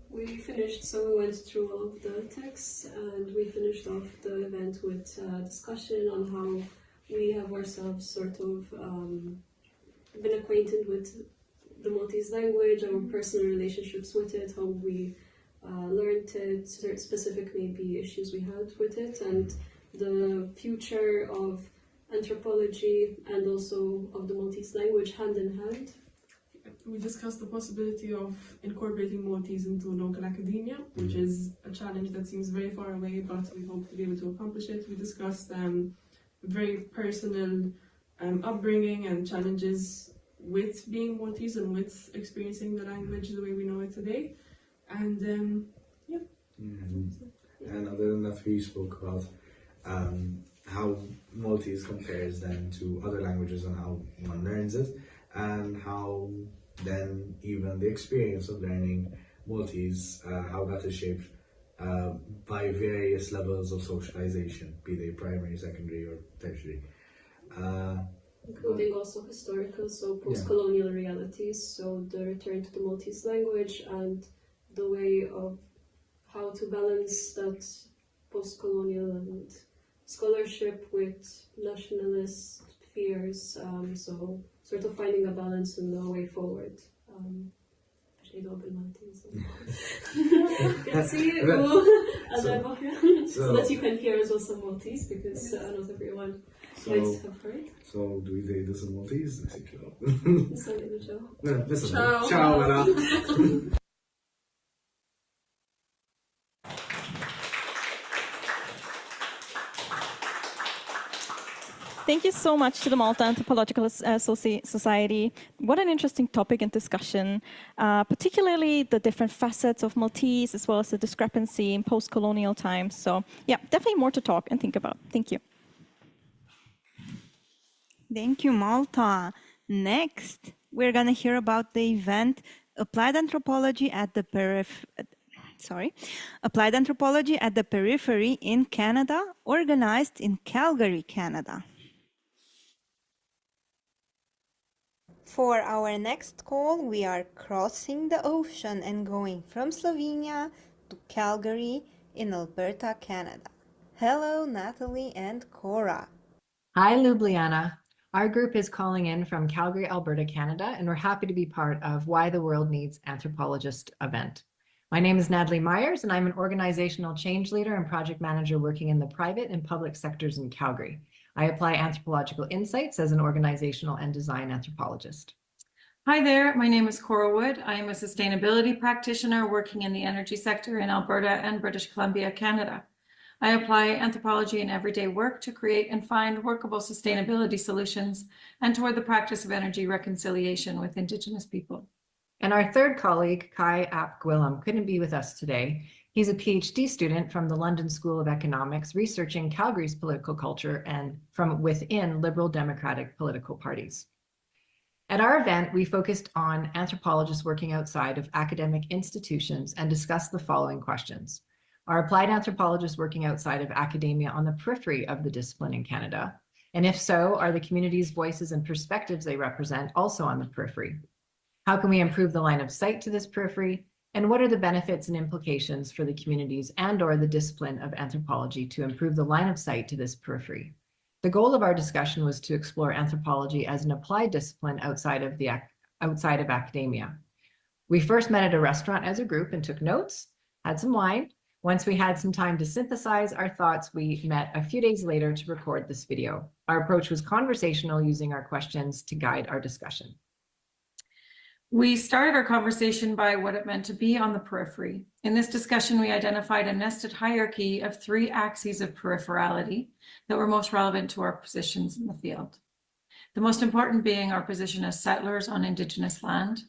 We finished, so we went through all of the texts and we finished off the event with discussion on how we have ourselves sort of been acquainted with the Maltese language, our personal relationships with it, how we learned it, specific maybe issues we had with it, and the future of anthropology and also of the Maltese language hand in hand. We discussed the possibility of incorporating Maltese into local academia, which is a challenge that seems very far away, but we hope to be able to accomplish it. We discussed very personal upbringing and challenges with being Maltese and with experiencing the language the way we know it today. And yeah. And other than that, we spoke about how Maltese compares then to other languages and how one learns it, and how then even the experience of learning Maltese, how that is shaped by various levels of socialization, be they primary, secondary or tertiary. Including also historical, so post-colonial realities, so the return to the Maltese language and the way of how to balance that post-colonial and scholarship with nationalist fears, so sort of finding a balance in the way forward. So that you can hear as well some Maltese, because not everyone might have heard. So do we say this in Maltese? Ciao. Ciao. Thank you so much to the Malta Anthropological Society. What an interesting topic and discussion, particularly the different facets of Maltese as well as the discrepancy in post-colonial times. So yeah, definitely more to talk and think about. Thank you. Thank you, Malta. Next, we're going to hear about the event Applied Anthropology at the Periphery in Canada, organized in Calgary, Canada. For our next call, we are crossing the ocean and going from Slovenia to Calgary in Alberta, Canada. Hello, Natalie and Cora. Hi, Ljubljana. Our group is calling in from Calgary, Alberta, Canada, and we're happy to be part of Why the World Needs Anthropologists event. My name is Natalie Myers, and I'm an organizational change leader and project manager working in the private and public sectors in Calgary. I apply anthropological insights as an organizational and design anthropologist. Hi there, my name is Cora Wood. I am a sustainability practitioner working in the energy sector in Alberta and British Columbia, Canada. I apply anthropology in everyday work to create and find workable sustainability solutions and toward the practice of energy reconciliation with Indigenous people. And our third colleague, Kai Ap Gwilym, couldn't be with us today. He's a PhD student from the London School of Economics, researching Calgary's political culture and from within liberal democratic political parties. At our event, we focused on anthropologists working outside of academic institutions and discussed the following questions. Are applied anthropologists working outside of academia on the periphery of the discipline in Canada? And if so, are the community's voices and perspectives they represent also on the periphery? How can we improve the line of sight to this periphery? And what are the benefits and implications for the communities and/or the discipline of anthropology to improve the line of sight to this periphery? The goal of our discussion was to explore anthropology as an applied discipline outside of academia. We first met at a restaurant as a group and took notes, had some wine. Once we had some time to synthesize our thoughts, we met a few days later to record this video. Our approach was conversational, using our questions to guide our discussion. We started our conversation by what it meant to be on the periphery. In this discussion, we identified a nested hierarchy of 3 axes of peripherality that were most relevant to our positions in the field. The most important being our position as settlers on Indigenous land,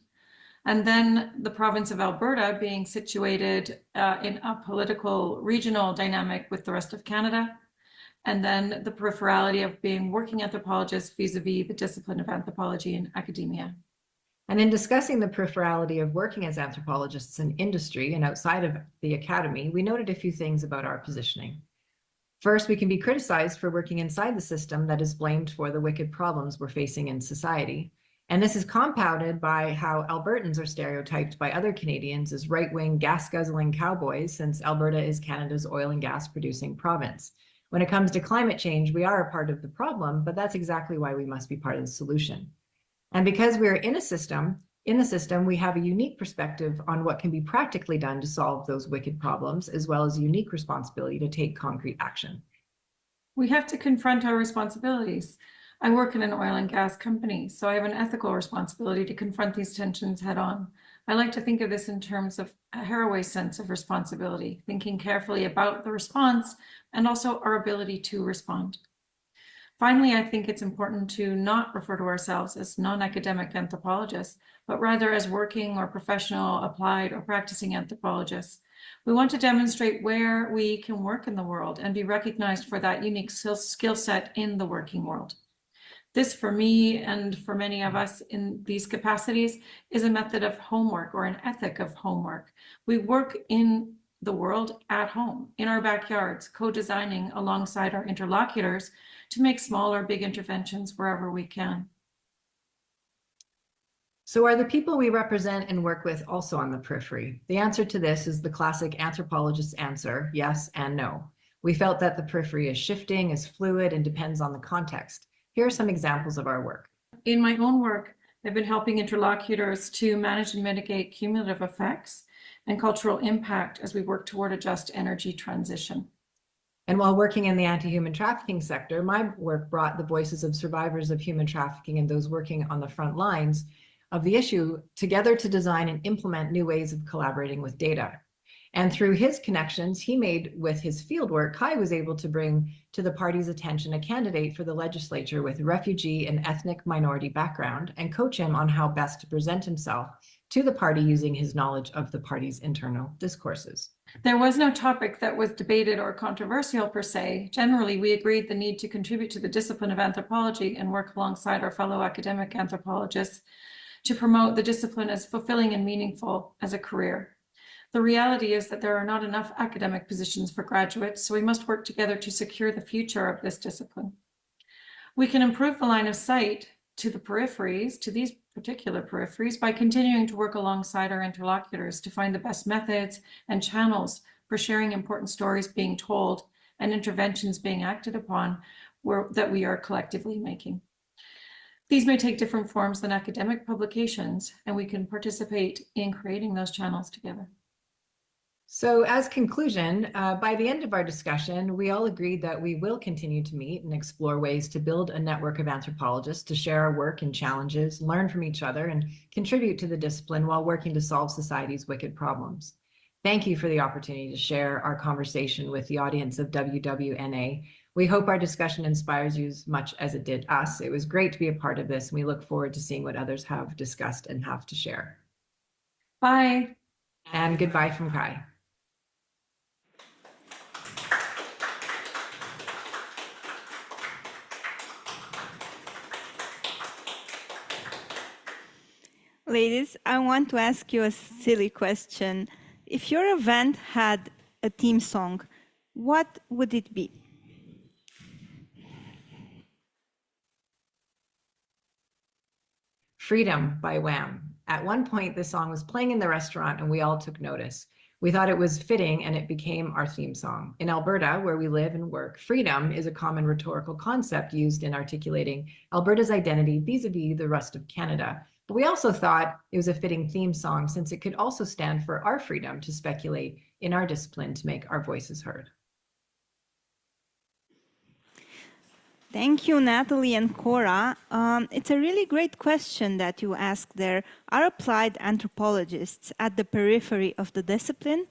and then the province of Alberta being situated in a political regional dynamic with the rest of Canada, and then the peripherality of being working anthropologists vis-a-vis the discipline of anthropology in academia. And in discussing the peripherality of working as anthropologists in industry and outside of the academy, we noted a few things about our positioning. First, we can be criticized for working inside the system that is blamed for the wicked problems we're facing in society. And this is compounded by how Albertans are stereotyped by other Canadians as right-wing gas-guzzling cowboys, since Alberta is Canada's oil and gas producing province. When it comes to climate change, we are a part of the problem, but that's exactly why we must be part of the solution. And because we're in the system, we have a unique perspective on what can be practically done to solve those wicked problems, as well as a unique responsibility to take concrete action. We have to confront our responsibilities. I work in an oil and gas company, so I have an ethical responsibility to confront these tensions head on. I like to think of this in terms of a Haraway sense of responsibility, thinking carefully about the response and also our ability to respond. Finally, I think it's important to not refer to ourselves as non-academic anthropologists, but rather as working or professional, applied, or practicing anthropologists. We want to demonstrate where we can work in the world and be recognized for that unique skill set in the working world. This, for me and for many of us in these capacities, is a method of homework or an ethic of homework. We work in the world at home, in our backyards, co-designing alongside our interlocutors to make small or big interventions wherever we can. So are the people we represent and work with also on the periphery? The answer to this is the classic anthropologist's answer, yes and no. We felt that the periphery is shifting, is fluid, and depends on the context. Here are some examples of our work. In my own work, I've been helping interlocutors to manage and mitigate cumulative effects and cultural impact as we work toward a just energy transition. And while working in the anti-human trafficking sector, my work brought the voices of survivors of human trafficking and those working on the front lines of the issue together to design and implement new ways of collaborating with data. And through his connections he made with his fieldwork, Kai was able to bring to the party's attention a candidate for the legislature with refugee and ethnic minority background and coach him on how best to present himself to the party using his knowledge of the party's internal discourses. There was no topic that was debated or controversial per se. Generally, we agreed the need to contribute to the discipline of anthropology and work alongside our fellow academic anthropologists to promote the discipline as fulfilling and meaningful as a career. The reality is that there are not enough academic positions for graduates, so we must work together to secure the future of this discipline. We can improve the line of sight to the peripheries, to these particular peripheries, by continuing to work alongside our interlocutors to find the best methods and channels for sharing important stories being told and interventions being acted upon that we are collectively making. These may take different forms than academic publications, and we can participate in creating those channels together. So as conclusion, by the end of our discussion, we all agreed that we will continue to meet and explore ways to build a network of anthropologists to share our work and challenges, learn from each other, and contribute to the discipline while working to solve society's wicked problems. Thank you for the opportunity to share our conversation with the audience of WWNA. We hope our discussion inspires you as much as it did us. It was great to be a part of this, and we look forward to seeing what others have discussed and have to share. Bye. And goodbye from Kai. Ladies, I want to ask you a silly question. If your event had a theme song, what would it be? Freedom by Wham. At one point, the song was playing in the restaurant and we all took notice. We thought it was fitting and it became our theme song. In Alberta, where we live and work, freedom is a common rhetorical concept used in articulating Alberta's identity vis-a-vis the rest of Canada. But we also thought it was a fitting theme song since it could also stand for our freedom to speculate in our discipline to make our voices heard. Thank you, Natalie and Cora. It's a really great question that you asked there. Are applied anthropologists at the periphery of the discipline?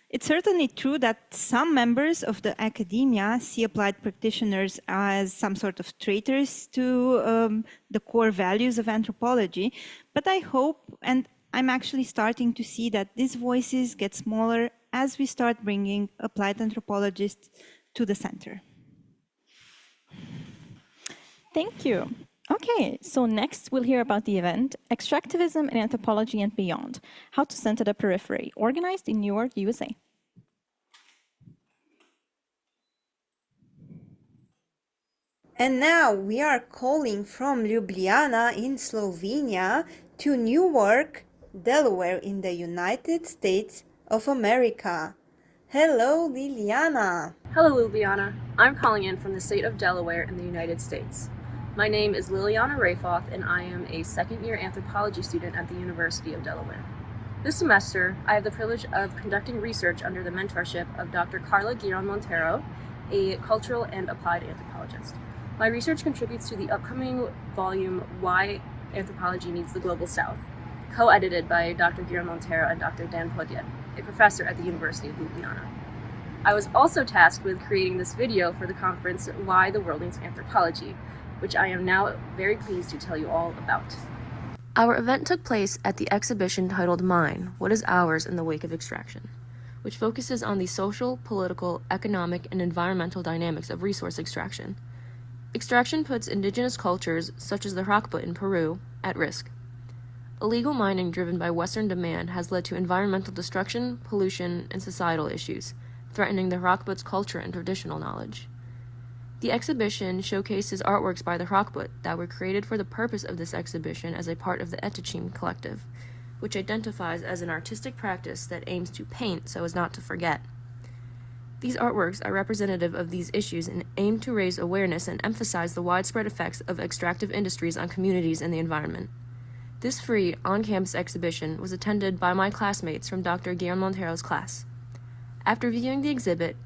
It's certainly true that some members of the academia see applied practitioners as some sort of traitors to the core values of anthropology, but I hope, and I'm actually starting to see that these voices get smaller as we start bringing applied anthropologists to the center. Thank you. Okay, so next we'll hear about the event, Extractivism in Anthropology and Beyond, How to Center the Periphery, organized in Newark, USA. And now we are calling from Ljubljana in Slovenia to Newark, Delaware in the United States of America. Hello, Liliana. Hello, Ljubljana. I'm calling in from the state of Delaware in the United States. My name is Liliana Rafoth, and I am a second-year anthropology student at the University of Delaware. This semester, I have the privilege of conducting research under the mentorship of Dr. Carla Giron Montero, a cultural and applied anthropologist. My research contributes to the upcoming volume, Why Anthropology Needs the Global South, co-edited by Dr. Giron Montero and Dr. Dan Podjet, a professor at the University of Ljubljana. I was also tasked with creating this video for the conference, Why the World Needs Anthropology, which I am now very pleased to tell you all about. Our event took place at the exhibition titled Mine, What is Ours in the Wake of Extraction, which focuses on the social, political, economic, and environmental dynamics of resource extraction. Extraction puts indigenous cultures, such as the Rockput in Peru, at risk. Illegal mining driven by Western demand has led to environmental destruction, pollution, and societal issues, threatening the Rockput's culture and traditional knowledge. The exhibition showcases artworks by the Rockput that were created for the purpose of this exhibition as a part of the Etachim collective, which identifies as an artistic practice that aims to paint so as not to forget. These artworks are representative of these issues and aim to raise awareness and emphasize the widespread effects of extractive industries on communities and the environment. This free, on-campus exhibition was attended by my classmates from Dr. Giron Montero's class. After viewing the exhibit,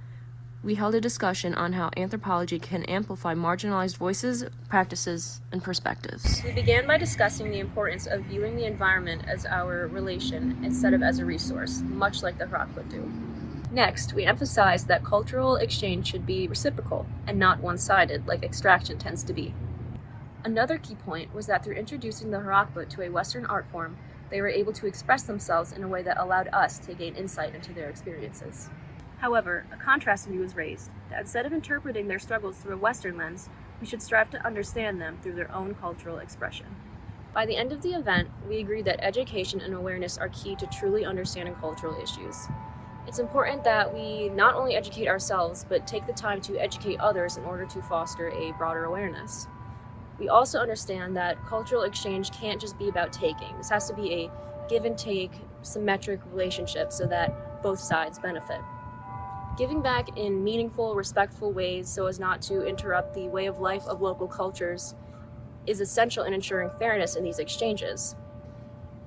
we held a discussion on how anthropology can amplify marginalized voices, practices, and perspectives. We began by discussing the importance of viewing the environment as our relation instead of as a resource, much like the Rockput do. Next, we emphasized that cultural exchange should be reciprocal and not one-sided like extraction tends to be. Another key point was that through introducing the Rockput to a Western art form, they were able to express themselves in a way that allowed us to gain insight into their experiences. However, a contrast view was raised, that instead of interpreting their struggles through a Western lens, we should strive to understand them through their own cultural expression. By the end of the event, we agreed that education and awareness are key to truly understanding cultural issues. It's important that we not only educate ourselves, but take the time to educate others in order to foster a broader awareness. We also understand that cultural exchange can't just be about taking. This has to be a give and take, symmetric relationship so that both sides benefit. Giving back in meaningful, respectful ways so as not to interrupt the way of life of local cultures is essential in ensuring fairness in these exchanges.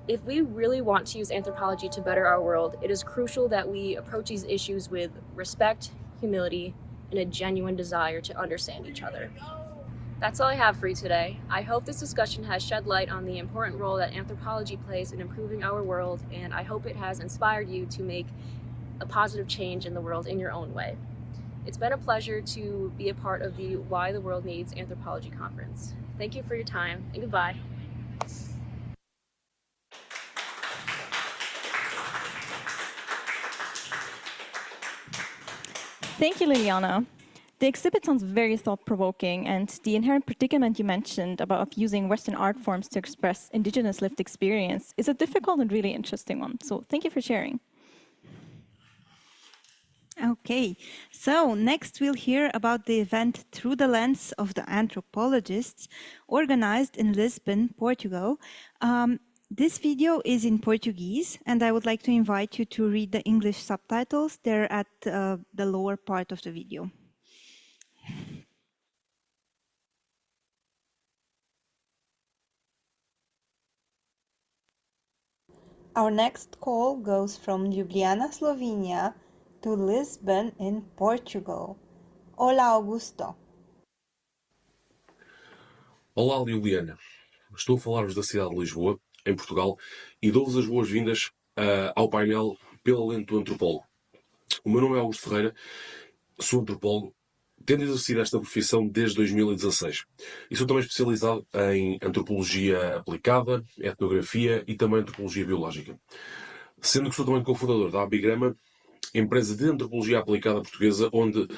If we really want to use anthropology to better our world, it is crucial that we approach these issues with respect, humility, and a genuine desire to understand each other. That's all I have for you today. I hope this discussion has shed light on the important role that anthropology plays in improving our world, and I hope it has inspired you to make a positive change in the world in your own way. It's been a pleasure to be a part of the Why the World Needs Anthropology conference. Thank you for your time, and goodbye. Thank you, Liliana. The exhibit sounds very thought-provoking, and the inherent predicament you mentioned about using Western art forms to express indigenous lived experience is a difficult and really interesting one. So thank you for sharing. Okay, so next we'll hear about the event Through the Lens of the Anthropologists, organized in Lisbon, Portugal. This video is in Portuguese, and I would like to invite you to read the English subtitles. They're at the lower part of the video. Our next call goes from Ljubljana, Slovenia, to Lisbon in Portugal. Olá, Augusto. Olá, Liliana. Estou a falar-vos da cidade de Lisboa, em Portugal, e dou-vos as boas-vindas ao painel Pela Lente do Antropólogo. O meu nome é Augusto Ferreira, sou antropólogo, tendo exercido esta profissão desde 2016. E sou também especializado em antropologia aplicada, etnografia e também antropologia biológica. Sendo que sou também cofundador da Abigrama, empresa de antropologia aplicada portuguesa, onde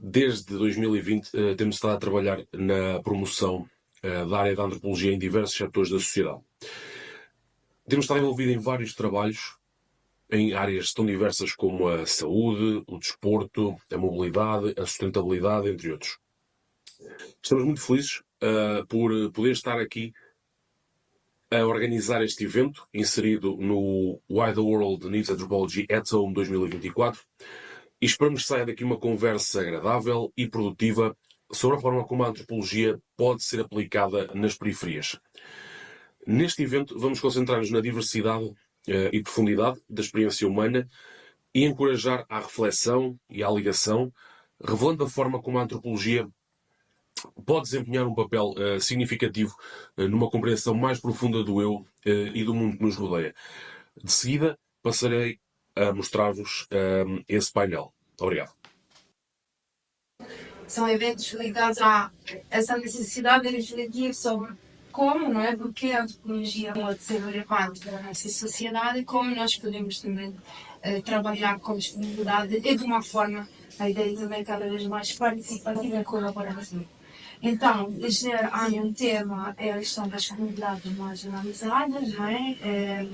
desde 2020, temos estado a trabalhar na promoção da área da antropologia em diversos setores da sociedade. Temos estado envolvidos em vários trabalhos em áreas tão diversas como a saúde, o desporto, a mobilidade, a sustentabilidade, entre outros. Estamos muito felizes por poder estar aqui a organizar este evento, inserido no Why the World Needs Anthropology at Home 2024, e esperamos que saia daqui uma conversa agradável e produtiva sobre a forma como a antropologia pode ser aplicada nas periferias. Neste evento vamos concentrar-nos na diversidade e profundidade da experiência humana e encorajar a reflexão e a ligação, revelando a forma como a antropologia pode desempenhar um papel significativo numa compreensão mais profunda do eu e do mundo que nos rodeia. De seguida, passarei a mostrar-vos esse painel. Obrigado. São eventos ligados a essa necessidade de refletir sobre como, não é? Porque a antropologia pode ser relevante para a nossa sociedade e como nós podemos também trabalhar com disponibilidade e de uma forma, a ideia também cada vez mais participativa e colaborativa. Então, este ano o tema é a questão das comunidades marginalizadas, não é?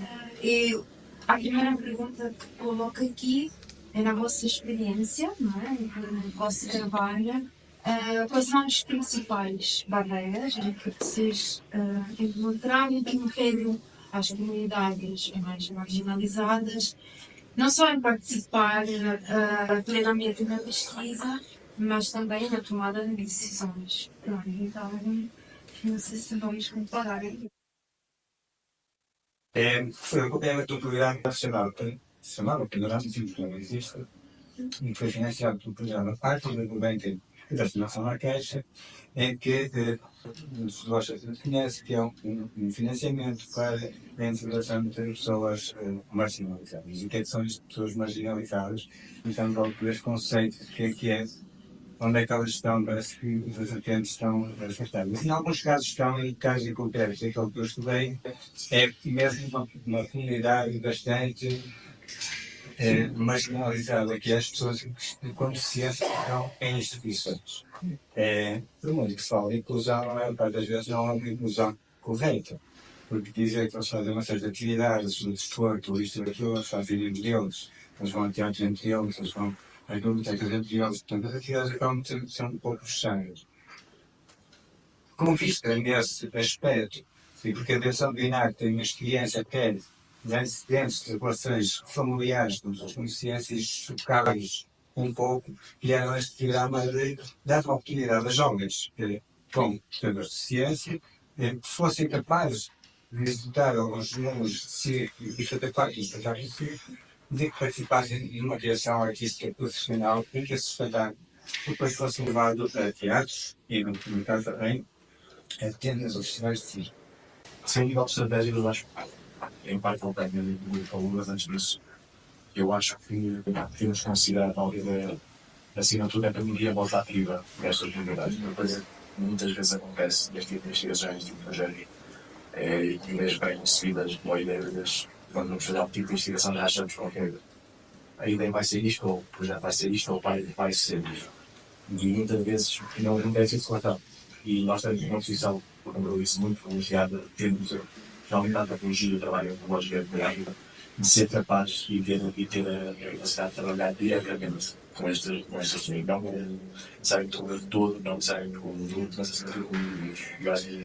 E a primeira pergunta que coloco aqui é na vossa experiência, não é? No vosso trabalho, quais são as principais barreiras que vocês encontraram que impedem as comunidades mais marginalizadas, não só em participar plenamente na pesquisa, mas também na tomada de decisões. Então, não sei se vamos comparar. Foi o programa nacional, se chamava Programa de não existe, e foi financiado pelo programa Parte do Governo da Fundação Marquesa, em que vocês conhecem que é um financiamento para a integração de pessoas marginalizadas. E o que são as pessoas marginalizadas? Então, logo por esse conceito, o que é, onde é que elas estão, parece que os atendentes estão afastados. Em alguns casos estão em casos de concretos. Aquilo que eu estudei é mesmo uma comunidade bastante marginalizada, que é as pessoas com deficiência estão em instituições. Por muito que se fala de inclusão, a maior parte das vezes não é uma inclusão correta. Porque dizer que eles fazem uma série de atividades, de desporto, isto e aquilo, eles fazem entre eles, eles vão a teatro entre eles, eles vão a bibliotecas entre eles, portanto as atividades acabam de ser um pouco fechadas. Com vista nesse aspecto, e porque a direção do INAC tem uma experiência quer de antecedentes de relações familiares com as consciências chocáveis um pouco, e era esta atividade mais de dar uma oportunidade a jovens com deficiência que fossem capazes de executar alguns números de si e fazer parte de participassem de uma criação artística profissional em que esse espetáculo depois fosse levado a teatros e, no caso também, a tendas ou festivais de circo. Sem nível de estratégia, eu acho que em parte não tenho muito falou, mas antes disso, eu acho que temos que considerar talvez a assinatura da mídia voz ativa destas comunidades. Uma coisa que muitas vezes acontece neste tipo de investigações de projeto e ideias bem seguidas, boas ideias, quando vamos fazer algum tipo de investigação já achamos qualquer a ideia vai ser isto, ou o projeto vai ser isto, ou vai ser isto. E muitas vezes não acontece isso lá. E nós temos uma posição, como isso, muito privilegiada, temos realmente a antropologia e o trabalho antropológico de ser capaz e ter a capacidade de trabalhar diretamente com este assunto. Não necessariamente com o todo, não necessariamente com o grupo, mas assim com o indivíduo.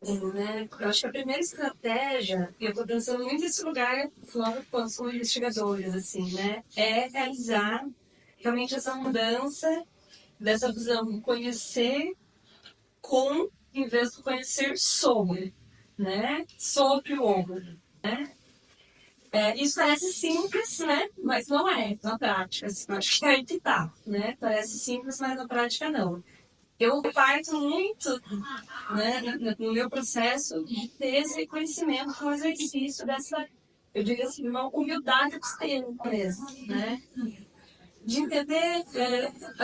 Eu acho que a primeira estratégia, e eu estou pensando muito nesse lugar, falando com os investigadores, assim, né, é realizar realmente essa mudança dessa visão, conhecer com, em vez de conhecer sobre, né, sobre o outro, né. Isso parece simples, né? Mas não é na prática. Assim, acho que é aí que tá, né? Parece simples, mas na prática não. Eu parto muito, né, no meu processo de ter esse reconhecimento com o exercício dessa, eu diria assim, uma humildade extrema mesmo, né? De entender,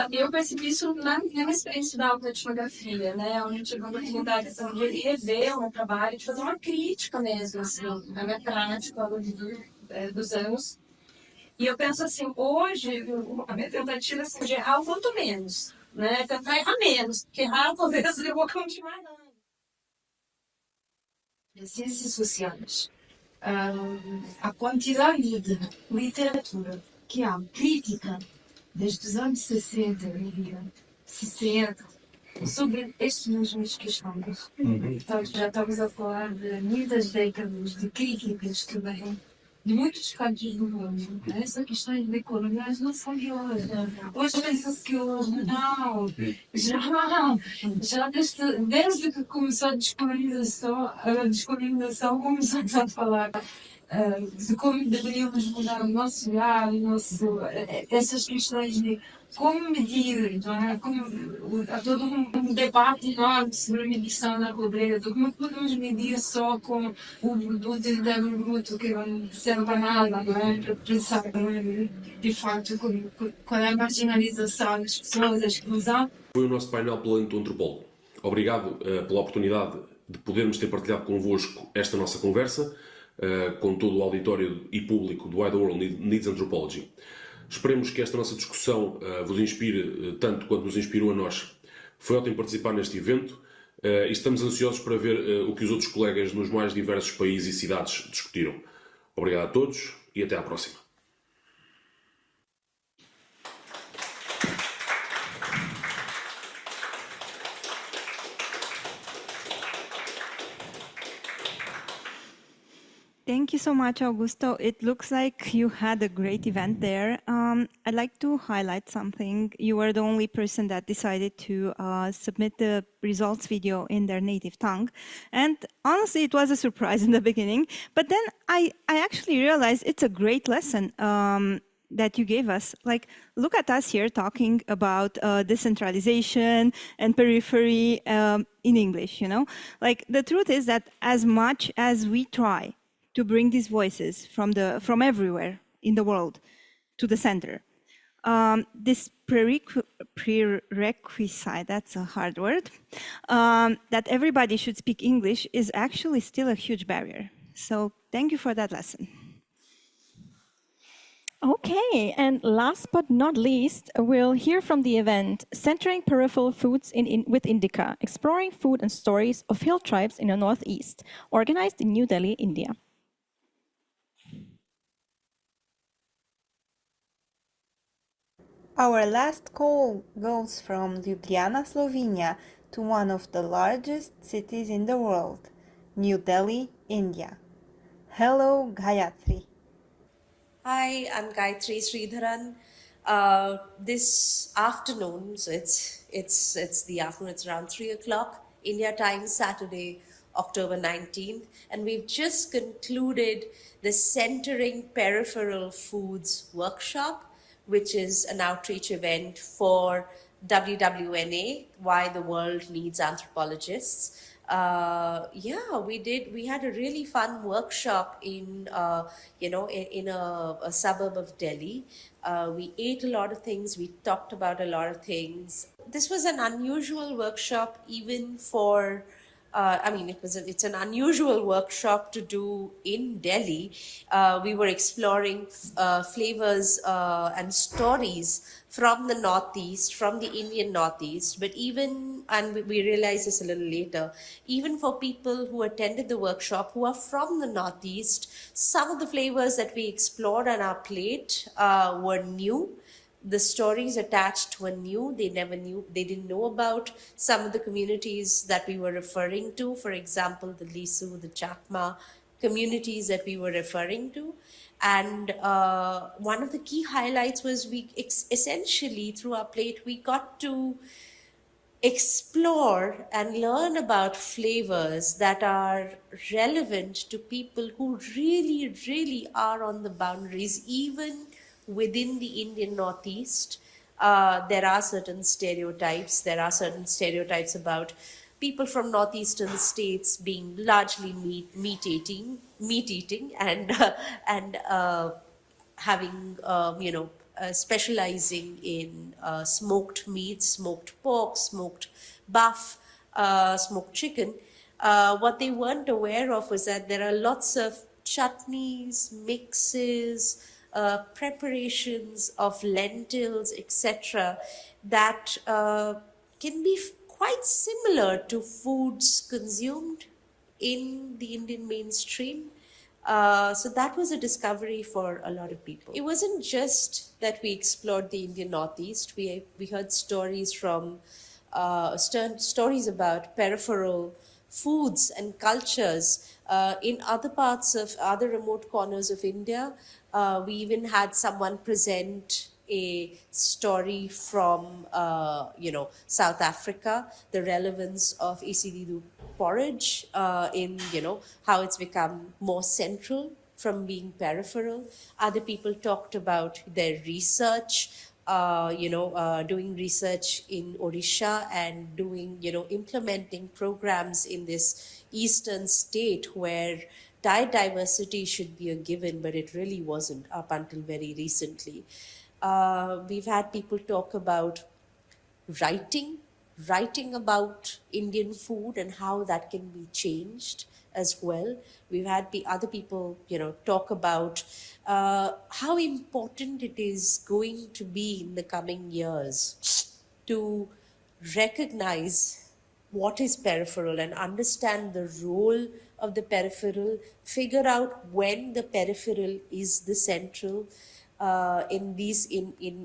eu percebi isso na minha experiência da etnografia, né? Onde eu tive a oportunidade de rever o meu trabalho, de fazer uma crítica mesmo, assim, na minha prática ao longo dos anos. E eu penso assim, hoje, a minha tentativa é de errar o quanto menos, né? Também a menos, porque talvez eu vou continuar não. Ciências sociais. A quantidade de literatura que há, crítica, desde os anos 60, eu diria, 60, sobre estas mesmas questões. Portanto, já estamos a falar de muitas décadas de críticas também, de muitos cantos do mundo. Essas questões de coloniais não são de hoje. Hoje pensa-se que hoje não. Já desde que começou a descolonização começamos a falar de como deveríamos mudar o nosso olhar, essas questões de como medir, não é? Há todo um debate enorme sobre a medição da pobreza, como podemos medir só com o produto interno bruto, que não serve para nada, não é? Para pensar, de fato, qual é a marginalização das pessoas, a exclusão. Foi o nosso painel Planeta Antropólogo. Obrigado pela oportunidade de podermos ter partilhado convosco esta nossa conversa, com todo o auditório e público do Why the World Needs Anthropology. Esperemos que esta nossa discussão vos inspire tanto quanto nos inspirou a nós. Foi ótimo participar neste evento e estamos ansiosos para ver o que os outros colegas nos mais diversos países e cidades discutiram. Obrigado a todos e até à próxima. Thank you so much, Augusto. It looks like you had a great event there. I'd like to highlight something. You were the only person that decided to submit the results video in their native tongue. And honestly, it was a surprise in the beginning. But then I actually realized it's a great lesson that you gave us. Like, look at us here talking about decentralization and periphery in English, you know? Like, the truth is that as much as we try to bring these voices from everywhere in the world to the center. This prerequisite, that's a hard word, that everybody should speak English is actually still a huge barrier. So thank you for that lesson. Okay, and last but not least, we'll hear from the event, Centering Peripheral Foods with Indica, Exploring Food and Stories of Hill Tribes in the Northeast, organized in New Delhi, India. Our last call goes from Ljubljana, Slovenia, to one of the largest cities in the world, New Delhi, India. Hello, Gayatri. Hi, I'm Gayatri Sridharan. This afternoon, so it's the afternoon, it's around 3 o'clock, India time, Saturday, October 19th, and we've just concluded the Centering Peripheral Foods workshop, which is an outreach event for WWNA, Why the World Needs Anthropologists. We had a really fun workshop in a suburb of Delhi. We ate a lot of things, we talked about a lot of things. This was an unusual workshop even for it's an unusual workshop to do in Delhi. We were exploring flavors and stories from the Northeast, from the Indian Northeast, but we realized this a little later, even for people who attended the workshop who are from the Northeast, some of the flavors that we explored on our plate were new. The stories attached were new. They didn't know about some of the communities that we were referring to. For example, the Lisu, the Chakma communities that we were referring to. And one of the key highlights was essentially through our plate, we got to explore and learn about flavors that are relevant to people who really, really are on the boundaries, even within the Indian Northeast. There are certain stereotypes. There are certain stereotypes about people from northeastern states being largely meat eating, and having specializing in smoked meats, smoked pork, smoked buff, smoked chicken. What they weren't aware of was that there are lots of chutneys, mixes, preparations of lentils, etc., that can be quite similar to foods consumed in the Indian mainstream. So that was a discovery for a lot of people. It wasn't just that we explored the Indian Northeast. We heard stories from stories about peripheral foods and cultures in other parts of other remote corners of India. We even had someone present a story from South Africa, the relevance of Isididu porridge in how it's become more central from being peripheral. Other people talked about their research, doing research in Odisha and doing, implementing programs in this eastern state where diet diversity should be a given, but it really wasn't up until very recently. We've had people talk about writing, writing about Indian food and how that can be changed as well. We've had other people, talk about how important it is going to be in the coming years to recognize what is peripheral and understand the role of the peripheral, figure out when the peripheral is the central, in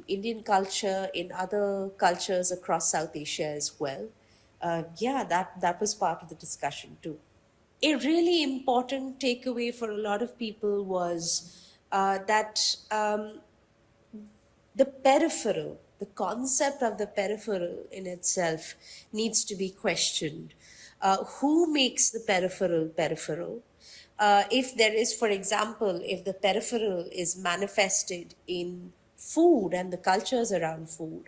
Indian culture, in other cultures across South Asia as well. That was part of the discussion too. A really important takeaway for a lot of people was that the peripheral, the concept of the peripheral in itself needs to be questioned. Who makes the peripheral peripheral? If there is, for example, if the peripheral is manifested in food and the cultures around food,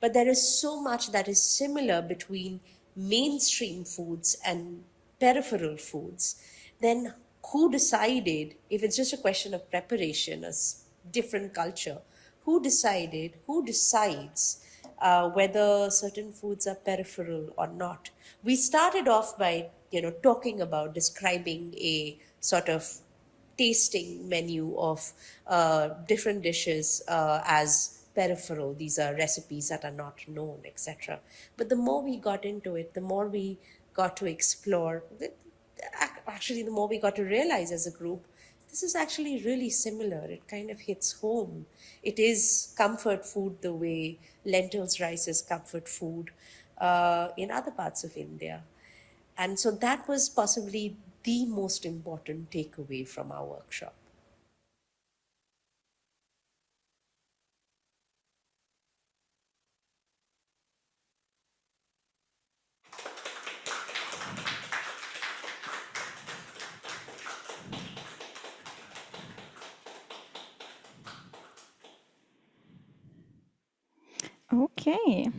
but there is so much that is similar between mainstream foods and peripheral foods, then who decided, if it's just a question of preparation, a different culture, who decides whether certain foods are peripheral or not? We started off by, talking about describing a sort of tasting menu of different dishes as peripheral. These are recipes that are not known, etc. But the more we got into it, the more we got to explore, actually the more we got to realize as a group, this is actually really similar. It kind of hits home. It is comfort food the way lentils rice is comfort food in other parts of India. And so that was possibly the most important takeaway from our workshop. Okay.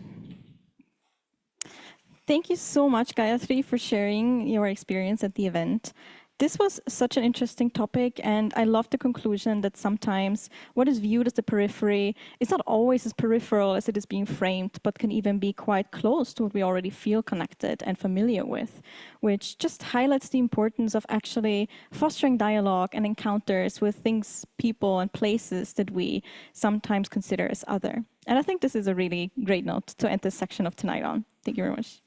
Thank you so much, Gayatri, for sharing your experience at the event. This was such an interesting topic, and I love the conclusion that sometimes what is viewed as the periphery is not always as peripheral as it is being framed, but can even be quite close to what we already feel connected and familiar with, which just highlights the importance of actually fostering dialogue and encounters with things, people, and places that we sometimes consider as other. And I think this is a really great note to end this section of tonight on. Thank you very much.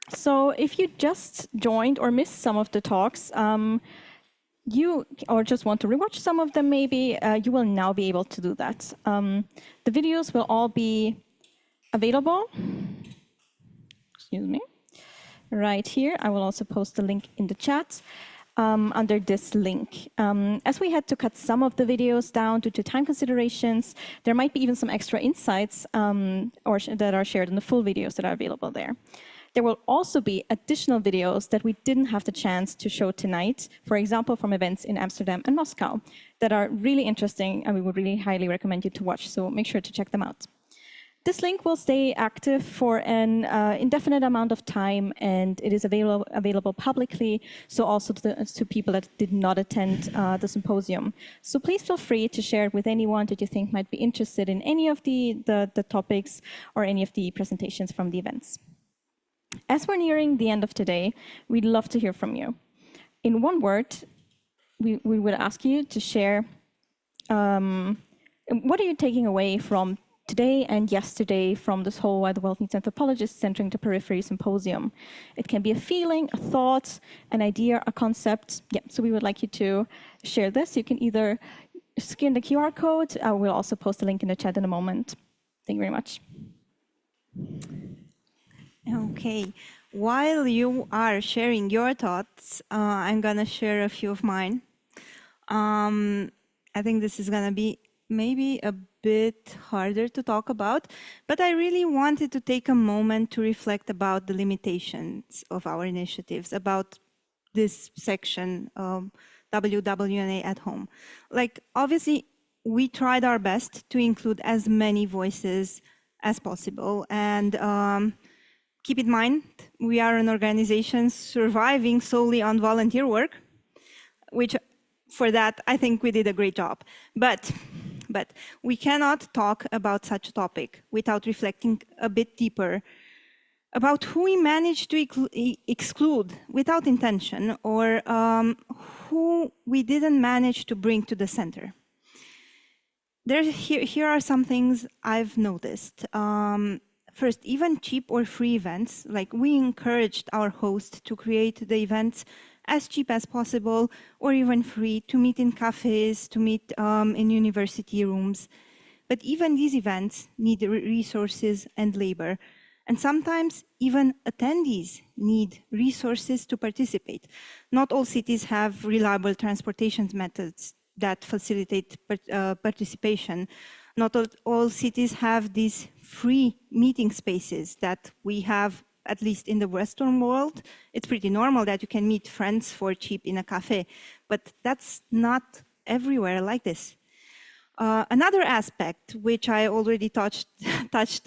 So if you just joined or missed some of the talks, you or just want to rewatch some of them maybe, you will now be able to do that. The videos will all be available, excuse me, right here. I will also post the link in the chat under this link. As we had to cut some of the videos down due to time considerations, there might be even some extra insights that are shared in the full videos that are available there. There will also be additional videos that we didn't have the chance to show tonight, for example, from events in Amsterdam and Moscow, that are really interesting and we would really highly recommend you to watch, so make sure to check them out. This link will stay active for an indefinite amount of time, and it is available publicly, so also to people that did not attend the symposium. So please feel free to share it with anyone that you think might be interested in any of the topics or any of the presentations from the events. As we're nearing the end of today, we'd love to hear from you. In one word, we would ask you to share what are you taking away from today and yesterday from this whole Why the World Needs Anthropologists Centering the Periphery symposium. It can be a feeling, a thought, an idea, a concept. Yeah, so we would like you to share this. You can either scan the QR code. We'll also post a link in the chat in a moment. Thank you very much. Okay, while you are sharing your thoughts, I'm gonna share a few of mine. I think this is gonna be maybe a bit harder to talk about, but I really wanted to take a moment to reflect about the limitations of our initiatives, about this section, WWNA at home. Like, obviously, we tried our best to include as many voices as possible, and keep in mind, we are an organization surviving solely on volunteer work, which for that, I think we did a great job. But we cannot talk about such a topic without reflecting a bit deeper about who we managed to exclude without intention, or who we didn't manage to bring to the center. Here are some things I've noticed. First, even cheap or free events, like we encouraged our host to create the events as cheap as possible, or even free, to meet in cafes, to meet in university rooms. But even these events need resources and labor. And sometimes even attendees need resources to participate. Not all cities have reliable transportation methods that facilitate participation. Not all cities have these free meeting spaces that we have, at least in the Western world. It's pretty normal that you can meet friends for cheap in a cafe, but that's not everywhere like this. Another aspect, which I already touched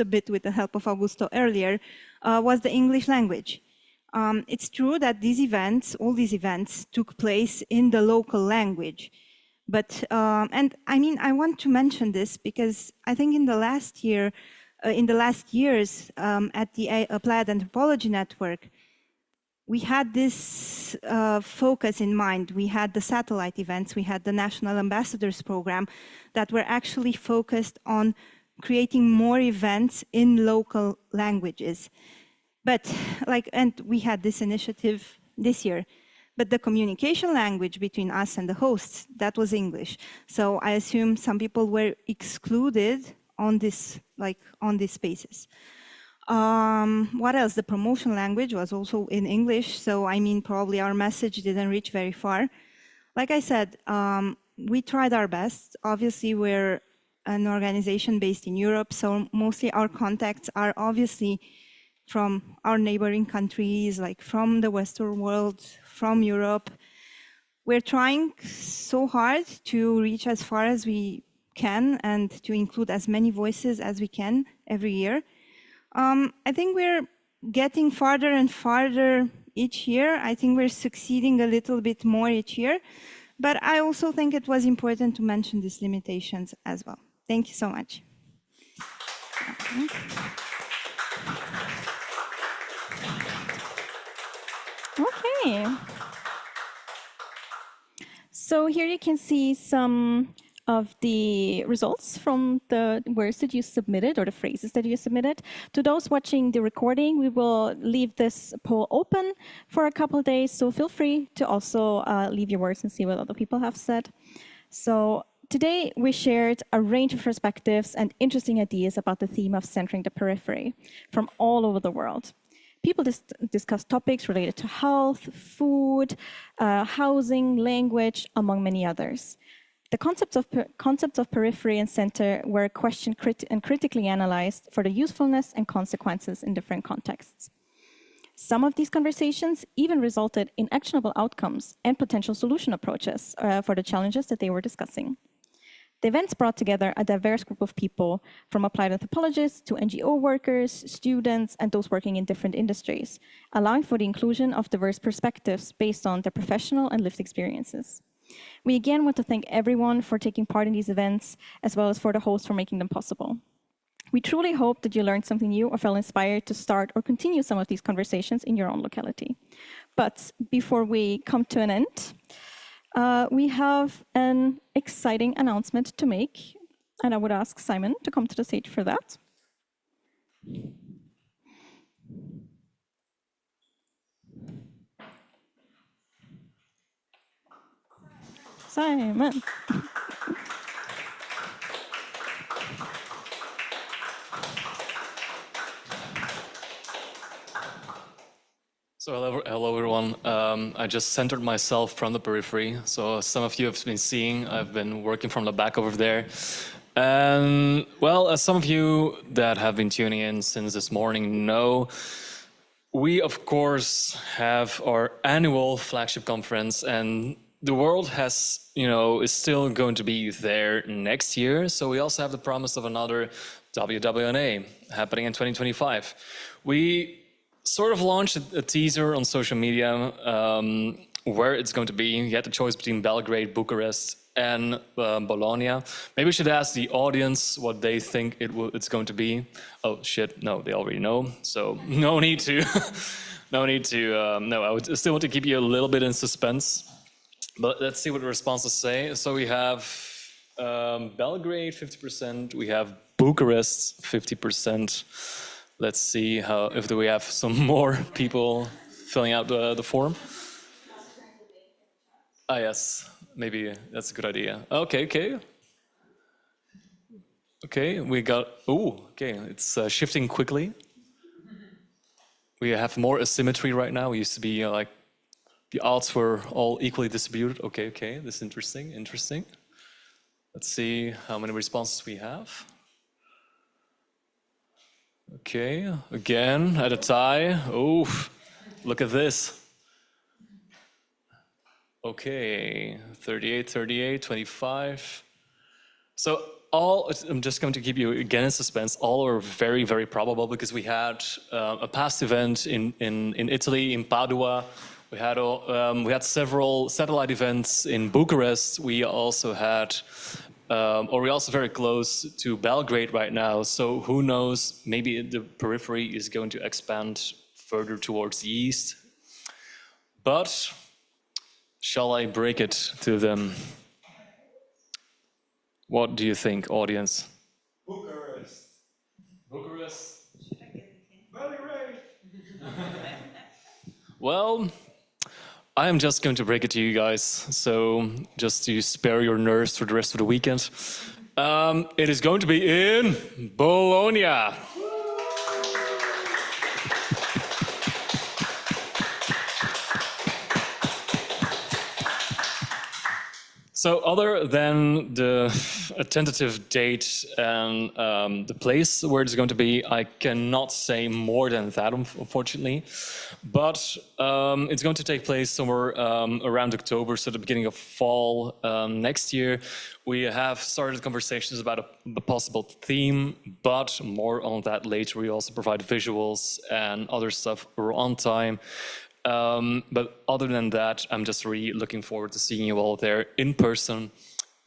a bit with the help of Augusto earlier, was the English language. It's true that these events, all these events, took place in the local language. But, and I mean, I want to mention this because I think in the last years, at the Applied Anthropology Network, we had this focus in mind. We had the satellite events, we had the National Ambassadors Program that were actually focused on creating more events in local languages. But and we had this initiative this year. But the communication language between us and the hosts, that was English. So I assume some people were excluded on this, on these spaces. What else? The promotion language was also in English. So I mean, probably our message didn't reach very far. Like I said, we tried our best. Obviously, we're an organization based in Europe. So mostly our contacts are obviously from our neighboring countries, like from the Western world, from Europe. We're trying so hard to reach as far as we can and to include as many voices as we can every year. I think we're getting farther and farther each year. I think we're succeeding a little bit more each year. But I also think it was important to mention these limitations as well. Thank you so much. Okay. So here you can see some of the results from the words that you submitted or the phrases that you submitted. To those watching the recording, we will leave this poll open for a couple of days, so feel free to also leave your words and see what other people have said. So today we shared a range of perspectives and interesting ideas about the theme of centering the periphery from all over the world. People discussed topics related to health, food, housing, language, among many others. The concepts of periphery and center were questioned and critically analyzed for the usefulness and consequences in different contexts. Some of these conversations even resulted in actionable outcomes and potential solution approaches for the challenges that they were discussing. The events brought together a diverse group of people, from applied anthropologists to NGO workers, students, and those working in different industries, allowing for the inclusion of diverse perspectives based on their professional and lived experiences. We again want to thank everyone for taking part in these events, as well as for the hosts for making them possible. We truly hope that you learned something new or felt inspired to start or continue some of these conversations in your own locality. But before we come to an end, We have an exciting announcement to make, and I would ask Simon to come to the stage for that. Simon. So hello everyone. I just centered myself from the periphery. So some of you have been seeing, I've been working from the back over there. And well, as some of you that have been tuning in since this morning know, we of course have our annual flagship conference, and the world has, is still going to be there next year. So we also have the promise of another WWNA happening in 2025. We sort of launched a teaser on social media where it's going to be. You had the choice between Belgrade, Bucharest, and Bologna. Maybe we should ask the audience what they think it's going to be. Oh shit, no, they already know. So no need to, no, I would still want to keep you a little bit in suspense. But let's see what the responses say. So we have Belgrade 50%, we have Bucharest 50%. Let's see if we have some more people filling out the form. Ah, yes, maybe that's a good idea. Okay. Okay, we got, okay, it's shifting quickly. We have more asymmetry right now. We used to be like, the odds were all equally distributed. Okay, this is interesting. Let's see how many responses we have. Okay, again, at a tie. Oh, look at this. Okay, 38, 25. So I'm just going to keep you again in suspense. All are very, very probable because we had a past event in Italy, in Padua. We had several satellite events in Bucharest. We also had we're also very close to Belgrade right now, so who knows, maybe the periphery is going to expand further towards the east. But shall I break it to them? What do you think, audience? Bucharest. Belgrade. Well, I am just going to break it to you guys, so just to spare your nerves for the rest of the weekend. It is going to be in Bologna. So other than the tentative date and the place where it's going to be, I cannot say more than that, unfortunately. But it's going to take place somewhere around October, so the beginning of fall next year. We have started conversations about a possible theme, but more on that later. We also provide visuals and other stuff on time. But other than that, I'm just really looking forward to seeing you all there in person.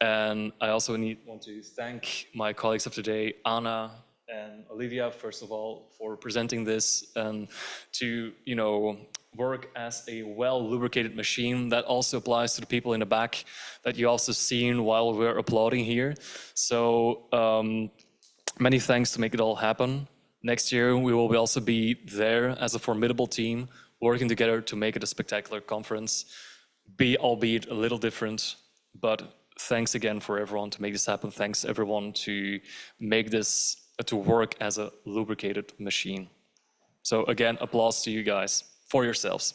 And I also want to thank my colleagues of today, Anna and Olivia, first of all, for presenting this and to, work as a well-lubricated machine. That also applies to the people in the back that you also seen while we're applauding here. So many thanks to make it all happen. Next year, we will also be there as a formidable team, working together to make it a spectacular conference, albeit a little different, but thanks again for everyone to make this happen. Thanks everyone to make this, to work as a lubricated machine. So again, applause to you guys, for yourselves.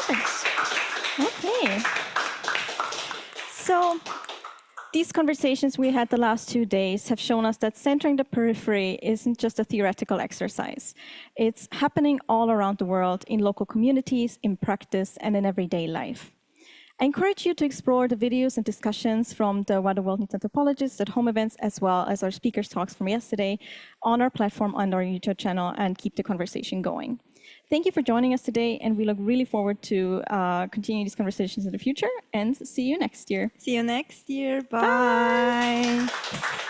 Thanks. Okay. So, these conversations we had the last 2 days have shown us that centering the periphery isn't just a theoretical exercise. It's happening all around the world in local communities, in practice, and in everyday life. I encourage you to explore the videos and discussions from the Why the World Needs Anthropologists at home events, as well as our speakers' talks from yesterday on our platform on our YouTube channel, and keep the conversation going. Thank you for joining us today, and we look really forward to continuing these conversations in the future, and see you next year. See you next year. Bye. Bye.